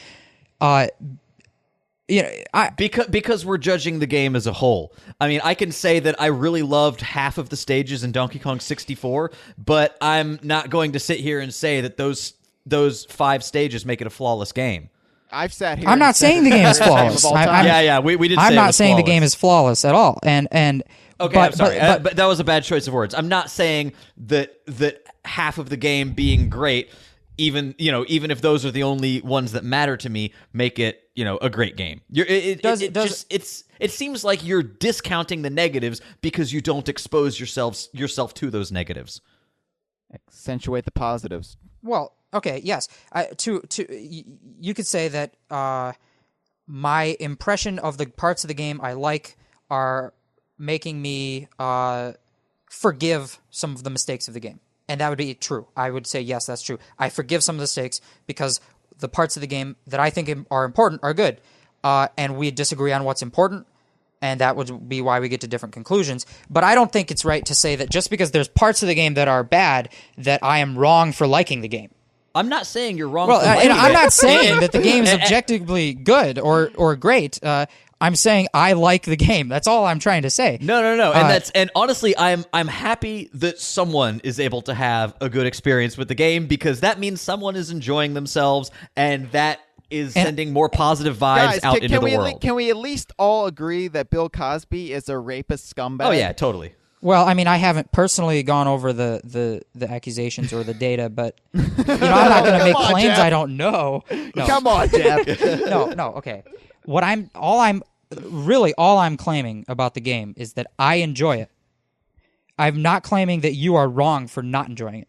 Because we're judging the game as a whole. I mean, I can say that I really loved half of the stages in Donkey Kong 64, but I'm not going to sit here and say that those 5 stages make it a flawless game. I've sat here. I'm not saying the game is flawless. We did. I'm say not it was saying flawless. the game is flawless at all. And okay, I'm sorry, but that was a bad choice of words. I'm not saying that half of the game being great, even if those are the only ones that matter to me, make it a great game. It seems like you're discounting the negatives because you don't expose yourself to those negatives. Accentuate the positives. Well, okay, yes. You could say that my impression of the parts of the game I like are making me forgive some of the mistakes of the game. And that would be true. I would say, yes, that's true. I forgive some of the mistakes because the parts of the game that I think are important are good. And we disagree on what's important, and that would be why we get to different conclusions. But I don't think it's right to say that just because there's parts of the game that are bad, that I am wrong for liking the game. I'm not saying you're wrong. Well, for liking I'm it. not saying that the game is objectively good or great. I'm saying I like the game. That's all I'm trying to say. No. And honestly, I'm happy that someone is able to have a good experience with the game, because that means someone is enjoying themselves, and that is sending more positive vibes out into the world. Can we at least all agree that Bill Cosby is a rapist scumbag? Oh yeah, totally. Well, I mean, I haven't personally gone over the accusations or the data, but I'm not going to make claims Jeff. I don't know. No. Come on, Jeff. No. Okay. All I'm claiming about the game is that I enjoy it. I'm not claiming that you are wrong for not enjoying it.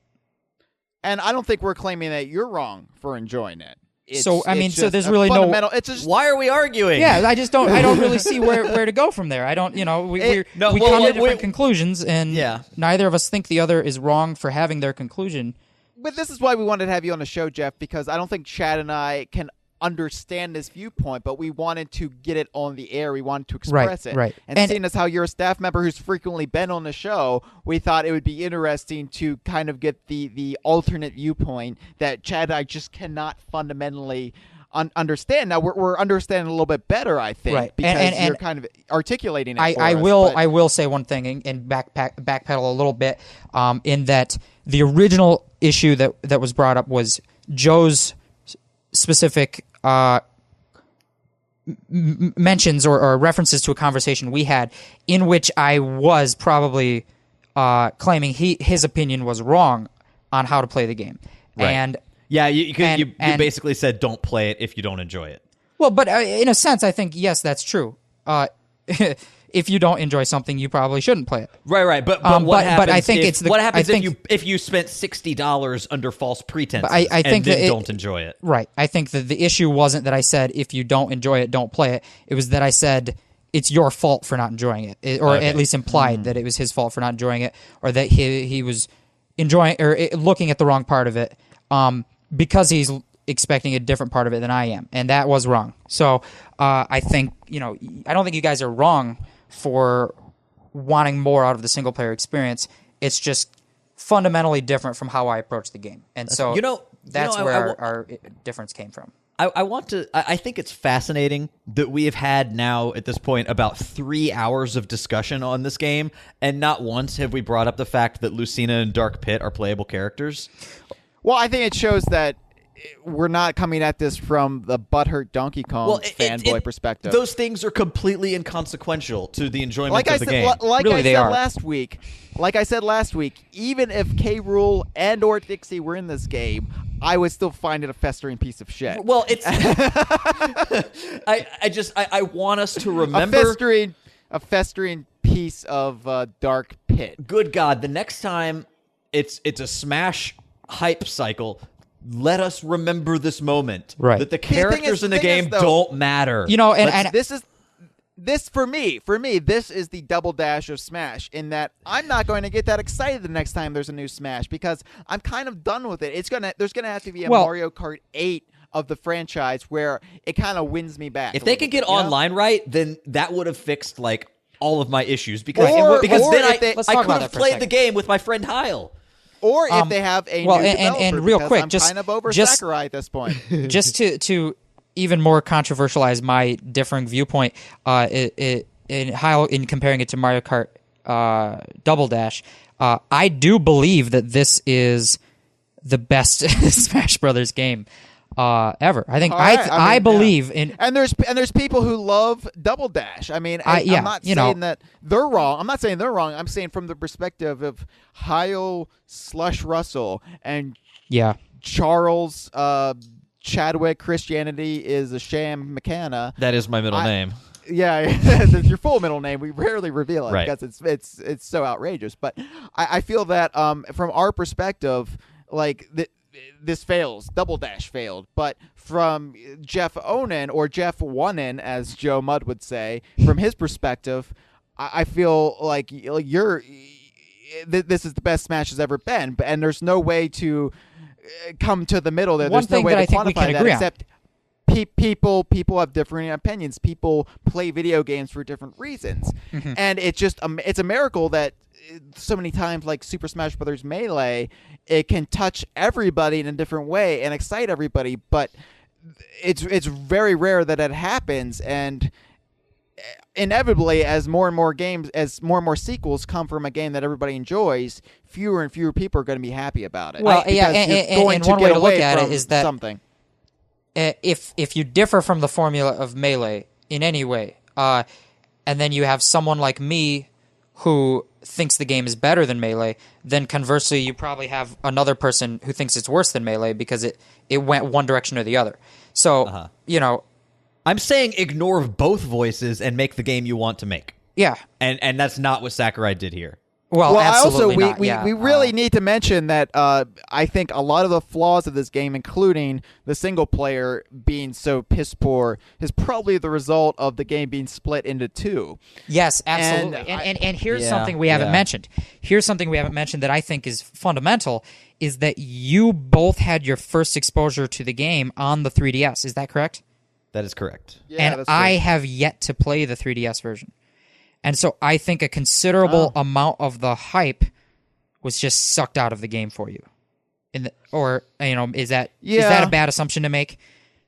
And I don't think we're claiming that you're wrong for enjoying it. So there's really no. It's just, why are we arguing? Yeah, I don't really see where to go from there. I don't. We come to different conclusions, and neither of us think the other is wrong for having their conclusion. But this is why we wanted to have you on the show, Jeff, because I don't think Chad and I can understand this viewpoint, but we wanted to get it on the air. We wanted to express it. Right. And seeing as how you're a staff member who's frequently been on the show, we thought it would be interesting to kind of get the alternate viewpoint that Chad and I just cannot fundamentally understand. Now we're understanding a little bit better, I think, right. because you're kind of articulating it. I will say one thing and backpedal a little bit, in that the original issue that was brought up was Joe's specific mentions or references to a conversation we had in which I was probably claiming his opinion was wrong on how to play the game. Right. And you basically said don't play it if you don't enjoy it. Well, but in a sense, I think, yes, that's true. If you don't enjoy something, you probably shouldn't play it. Right. But what happens? But I think what happens if you spent $60 under false pretenses and then don't enjoy it? Right. I think that the issue wasn't that I said if you don't enjoy it, don't play it. It was that I said it's your fault for not enjoying it, or at least implied that it was his fault for not enjoying it, or that he was enjoying or looking at the wrong part of it, because he's expecting a different part of it than I am, and that was wrong. So I think I don't think you guys are wrong for wanting more out of the single player experience. It's just fundamentally different from how I approach the game, and so that's where our difference came from. I think it's fascinating that we have had now at this point about 3 hours of discussion on this game, and not once have we brought up the fact that Lucina and Dark Pit are playable characters. Well, I think it shows that we're not coming at this from the butthurt Donkey Kong fanboy perspective. Those things are completely inconsequential to the enjoyment of the game. Like I said last week, even if K. Rool and or Dixie were in this game, I would still find it a festering piece of shit. Well, it's I want us to remember a festering piece of Dark Pit. Good God, the next time it's a Smash hype cycle, let us remember this moment. Right. That the characters in the game don't matter. And this for me, this is the double dash of Smash, in that I'm not going to get that excited the next time there's a new Smash, because I'm kind of done with it. There's gonna have to be a Mario Kart 8 of the franchise where it kind of wins me back. If they could get online right, then that would have fixed all of my issues, because then I could have played the game with my friend Hyle. Or if they have a new developer, and real quick, I'm kind of over Sakurai at this point. Just to even more controversialize my differing viewpoint, in comparing it to Mario Kart Double Dash, I do believe that this is the best Smash Brothers game ever. I think I believe in, and there's people who love Double Dash. I mean, I'm not saying that they're wrong. I'm not saying they're wrong. I'm saying from the perspective of Hyle Slush Russell and Charles Chadwick. Christianity is a sham. McCanna. That is my middle name. Yeah, that's your full middle name. We rarely reveal it because it's so outrageous. But I feel that from our perspective, this fails. Double Dash failed. But from Jeff Onan, or Jeff Onan, as Joe Mudd would say, from his perspective, I feel like this is the best Smash has ever been. And there's no way to come to the middle there. There's no way to quantify that except people have different opinions. People play video games for different reasons. Mm-hmm. And it's a miracle that so many times, like Super Smash Bros. Melee, it can touch everybody in a different way and excite everybody, but it's very rare that it happens. And inevitably, as more and more sequels come from a game that everybody enjoys, fewer and fewer people are going to be happy about it. Well, yeah, and one way to look at it is that something. If you differ from the formula of Melee in any way, and then you have someone like me who thinks the game is better than Melee, then conversely, you probably have another person who thinks it's worse than Melee because it went one direction or the other. So, I'm saying ignore both voices and make the game you want to make. Yeah. And that's not what Sakurai did here. Well, also, not, we really need to mention that I think a lot of the flaws of this game, including the single player being so piss poor, is probably the result of the game being split into two. Yes, absolutely. And here's something we haven't mentioned. Here's something we haven't mentioned that I think is fundamental, is that you both had your first exposure to the game on the 3DS. Is that correct? That is correct. Yeah, and I have yet to play the 3DS version. And so I think a considerable amount of the hype was just sucked out of the game for you. Is that a bad assumption to make?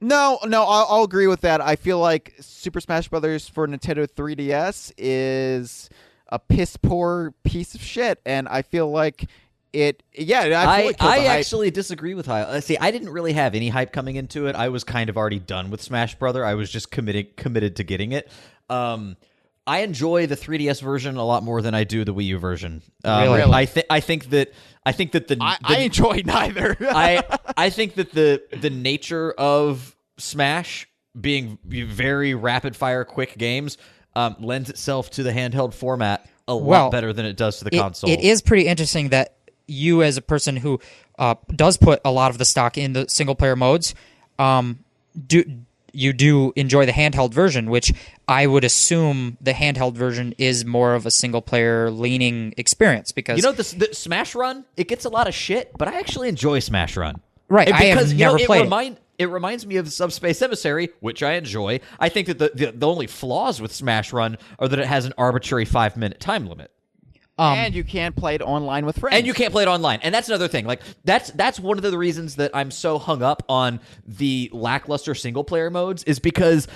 No, I'll agree with that. I feel like Super Smash Brothers for Nintendo 3DS is a piss poor piece of shit, and I feel like it. Yeah, I actually disagree with Hyle. See, I didn't really have any hype coming into it. I was kind of already done with Smash Brother. I was just committed to getting it. I enjoy the 3DS version a lot more than I do the Wii U version. Really? I think that I enjoy neither. I think that the nature of Smash being very rapid fire, quick games lends itself to the handheld format a lot better than it does to the console. It is pretty interesting that you, as a person who does put a lot of the stock in the single player modes, you do enjoy the handheld version, which I would assume the handheld version is more of a single-player leaning experience because... the Smash Run, it gets a lot of shit, but I actually enjoy Smash Run. Right, because, I have never played it. It reminds me of Subspace Emissary, which I enjoy. I think that the only flaws with Smash Run are that it has an arbitrary 5-minute time limit. And you can't play it online with friends. And you can't play it online. And that's another thing. Like that's one of the reasons that I'm so hung up on the lackluster single player modes is because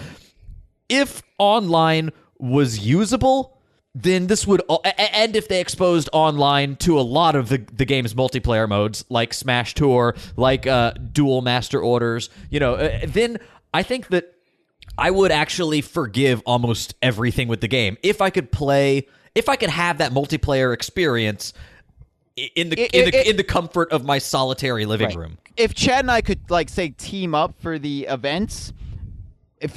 if online was usable, then this would and if they exposed online to a lot of the game's multiplayer modes like Smash Tour, like Dual Master Orders, then I think that I would actually forgive almost everything with the game if I could have that multiplayer experience in the comfort of my solitary living room. If Chad and I could say team up for the events,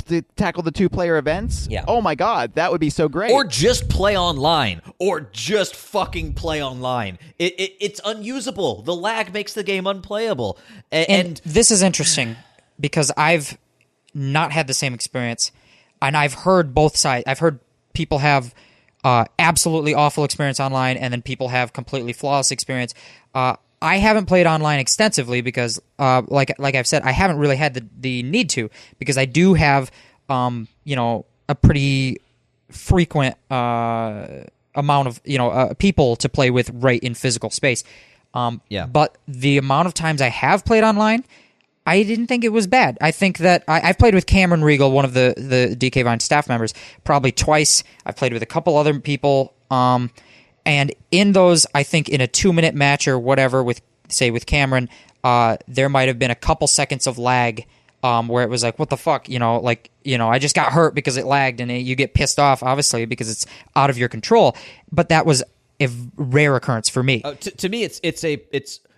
to tackle the 2-player events, oh my god, that would be so great. Or just play online. Or just fucking play online. It's unusable. The lag makes the game unplayable. And this is interesting because I've not had the same experience, and I've heard both sides. I've heard people have absolutely awful experience online, and then people have completely flawless experience. I haven't played online extensively because, like I've said, I haven't really had the need to because I do have, a pretty frequent amount of people to play with right in physical space. But the amount of times I have played online, I didn't think it was bad. I think that I've played with Cameron Regal, one of the DK Vine staff members, probably twice. I've played with a couple other people. And in those, I think in a 2-minute match or whatever with Cameron, there might have been a couple seconds of lag where it was like, what the fuck? I just got hurt because it lagged, and you get pissed off, obviously, because it's out of your control. But that was a rare occurrence for me. To me,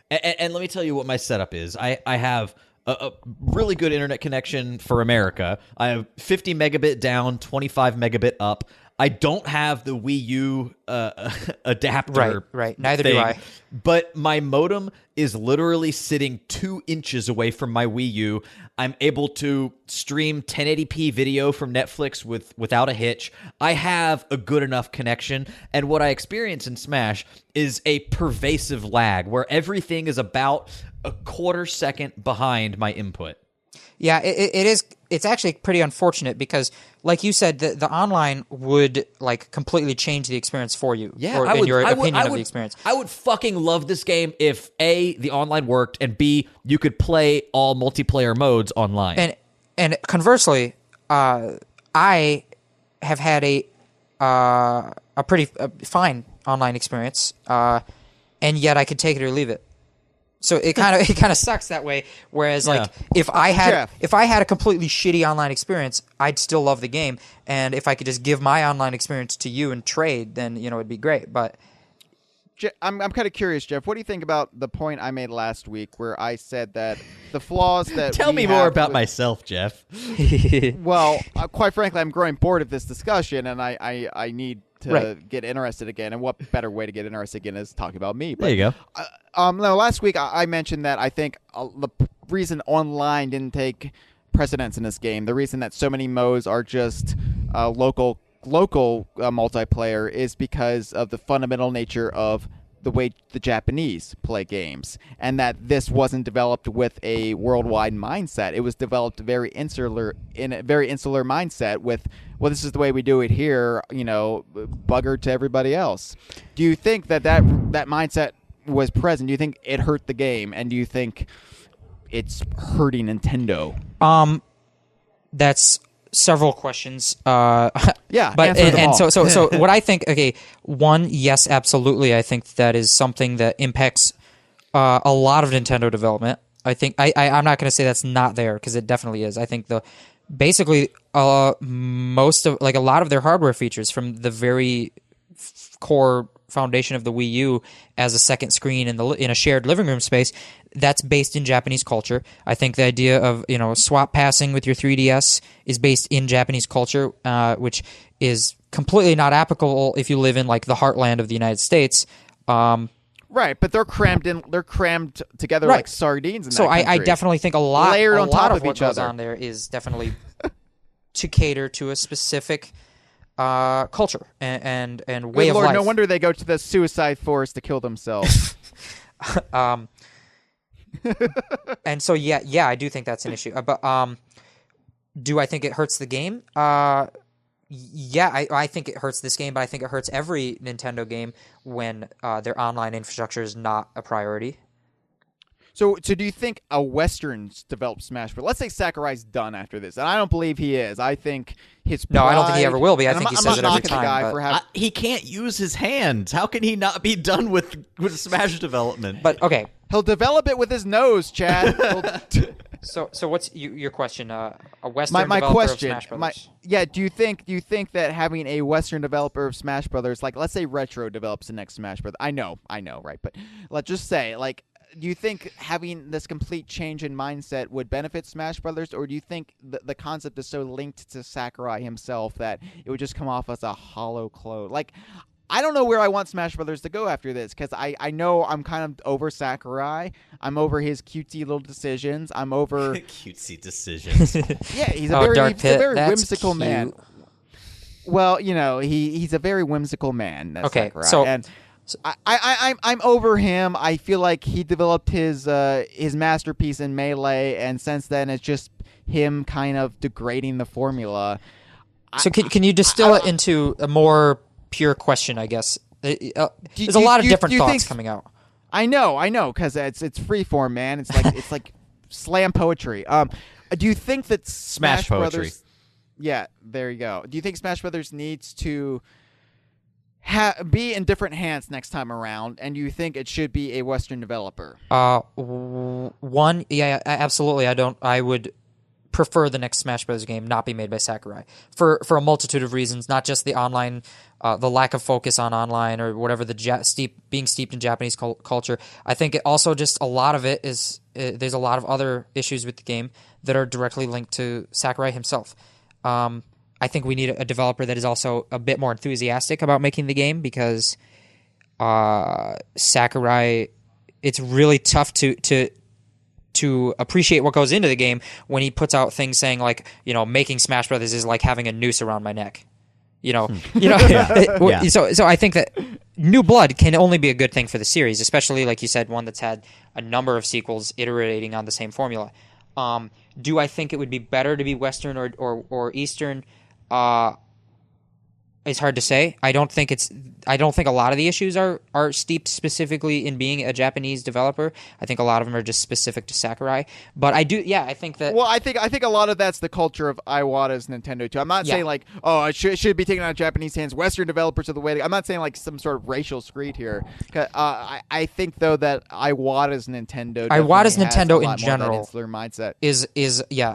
and let me tell you what my setup is. I have a really good internet connection for America. I have 50 megabit down, 25 megabit up. I don't have the Wii U adapter. Right. Neither do I. But my modem is literally sitting 2 inches away from my Wii U. I'm able to stream 1080p video from Netflix without a hitch. I have a good enough connection. And what I experience in Smash is a pervasive lag where everything is about a quarter second behind my input. Yeah, it is. It's actually pretty unfortunate because, like you said, the online would completely change the experience for you. Yeah, or your opinion of the experience. I would fucking love this game if A, the online worked, and B, you could play all multiplayer modes online. And conversely, I have had a pretty fine online experience, and yet I could take it or leave it. So it kind of sucks that way. Whereas like if I had a completely shitty online experience, I'd still love the game, and if I could just give my online experience to you and trade, then it'd be great. But I'm kind of curious, Jeff. What do you think about the point I made last week, where I said that the flaws that tell me more about myself, Jeff. Well, quite frankly, I'm growing bored of this discussion, and I need to get interested again. And what better way to get interested again is talking about me? But, there you go. No, last week I mentioned that I think the reason online didn't take precedence in this game, the reason that so many modes are just local multiplayer, is because of the fundamental nature of the way the Japanese play games, and that this wasn't developed with a worldwide mindset. It was developed in a very insular mindset with, well, this is the way we do it here, buggered to everybody else. Do you think that mindset was present? Do you think it hurt the game, and do you think it's hurting Nintendo? That's several questions. Yeah, but and so what I think. Okay, one, yes, absolutely. I think that is something that impacts a lot of Nintendo development. I think I'm not going to say that's not there, because it definitely is. I think basically most of, like, a lot of their hardware features, from the very core foundation of the Wii U as a second screen in a shared living room space, that's based in Japanese culture. I think the idea of swap passing with your 3DS is based in Japanese culture, which is completely not applicable if you live in like the heartland of the United States. Right, but they're crammed together like sardines. So I definitely think a lot layered on top of of what each goes other on there is definitely to cater to a specific culture and way of Lord, life. no wonder they go to the suicide forest to kill themselves. And so I do think that's an issue. But do I think it hurts the game? I think it hurts this game, but I think it hurts every Nintendo game when their online infrastructure is not a priority. So do you think a Western's developed Smash Bros? Let's say Sakurai's done after this, and I don't believe he is. I think his pride, no, I don't think he ever will be. I think he says it every time. He can't use his hands. How can he not be done with Smash development? But okay, he'll develop it with his nose, Chad. So what's your question? A Western my developer question, of Smash Brothers? do you think that having a Western developer of Smash Brothers, like let's say Retro develops the next Smash Brothers, I know, right? But let's just say, like, do you think having this complete change in mindset would benefit Smash Brothers, or do you think the concept is so linked to Sakurai himself that it would just come off as a hollow clone? Like, I don't know where I want Smash Brothers to go after this, because I know I'm kind of over Sakurai. I'm over his cutesy little decisions. I'm over cutesy decisions. Yeah, he's a very whimsical cute. man. Well, he's a very whimsical man. Okay, Sakurai. so. And I'm over him. I feel like he developed his masterpiece in Melee, and since then it's just him kind of degrading the formula. So can you distill it into a more pure question? I guess there's a lot of different thoughts coming out. I know, because it's freeform, man. It's like slam poetry. Do you think that Smash Brothers? Yeah, there you go. Do you think Smash Brothers needs to be in different hands next time around, and you think it should be a Western developer? One, yeah, absolutely. I would prefer the next Smash Bros. Game not be made by Sakurai for a multitude of reasons, not just the online, the lack of focus on online or whatever, being steeped in Japanese culture. I think it also just a lot of it is there's a lot of other issues with the game that are directly linked to Sakurai himself. I think we need a developer that is also a bit more enthusiastic about making the game, because Sakurai, it's really tough to appreciate what goes into the game when he puts out things saying like, making Smash Brothers is like having a noose around my neck. So I think that new blood can only be a good thing for the series, especially like you said, one that's had a number of sequels iterating on the same formula. Do I think it would be better to be Western or Eastern? It's hard to say. I don't think a lot of the issues are steeped specifically in being a Japanese developer. I think a lot of them are just specific to Sakurai. But I think that. Well, I think a lot of that's the culture of Iwata's Nintendo too. I'm not saying like, oh, it should be taken out of Japanese hands. Western developers are the way. I'm not saying like some sort of racial screed here. I think though that Iwata's Nintendo in general insular mindset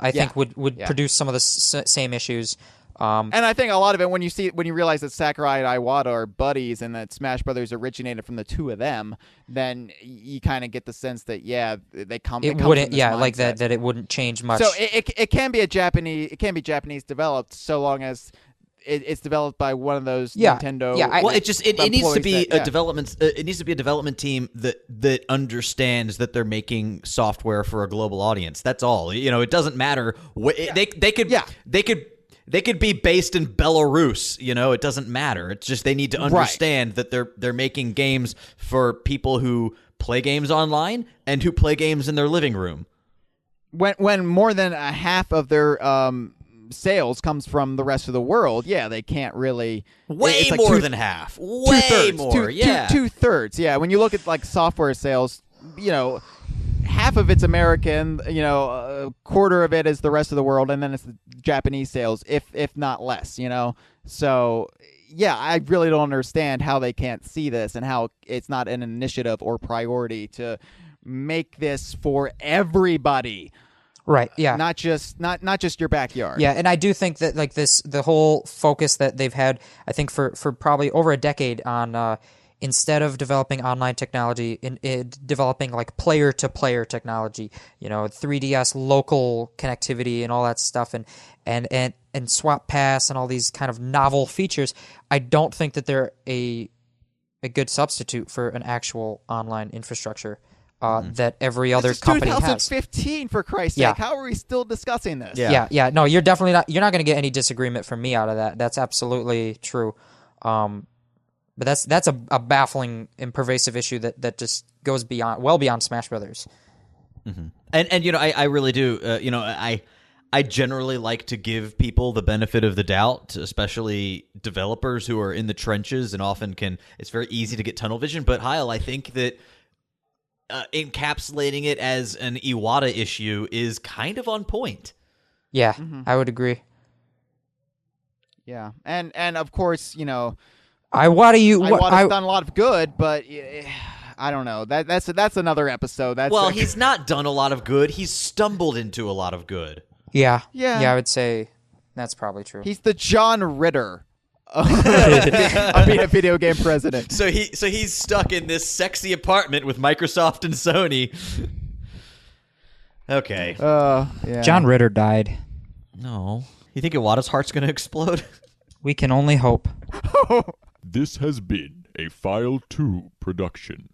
I think would produce some of the same issues. And I think a lot of it when you realize that Sakurai and Iwata are buddies and that Smash Brothers originated from the two of them, then you kind of get the sense that they come. It wouldn't, like that it wouldn't change much. So it can be Japanese developed so long as it's developed by one of those Nintendo. It needs to be a development. It needs to be a development team that understands that they're making software for a global audience. That's all. It doesn't matter. They could be based in Belarus, it doesn't matter. It's just they need to understand that they're making games for people who play games online and who play games in their living room. When more than a half of their sales comes from the rest of the world, they can't really way like more than half. Way more. Two-thirds. Yeah, when you look at like software sales, half of it's American, a quarter of it is the rest of the world, and then it's the Japanese sales, if not less, So, I really don't understand how they can't see this and how it's not an initiative or priority to make this for everybody. Right, yeah. Not just your backyard. Yeah, and I do think that like the whole focus that they've had, I think for probably over a decade on instead of developing online technology, in developing like player-to-player technology, 3DS local connectivity and all that stuff, and swap pass and all these kind of novel features, I don't think that they're a good substitute for an actual online infrastructure that every other company has. This is 2015, for Christ's sake. How are we still discussing this? Yeah. No, you're definitely not. You're not going to get any disagreement from me out of that. That's absolutely true. But that's a baffling and pervasive issue that just goes well beyond Smash Brothers. Mm-hmm. And I really do. I generally like to give people the benefit of the doubt, especially developers who are in the trenches and often it's very easy to get tunnel vision. But Hyle, I think that encapsulating it as an Iwata issue is kind of on point. Yeah, I would agree. Yeah, and of course, Iwata's done a lot of good, but I don't know. That's another episode. He's not done a lot of good. He's stumbled into a lot of good. Yeah, I would say that's probably true. He's the John Ritter of being a video game president. So he's stuck in this sexy apartment with Microsoft and Sony. Okay. John Ritter died. No. You think Iwata's heart's going to explode? We can only hope. This has been a File 2 production.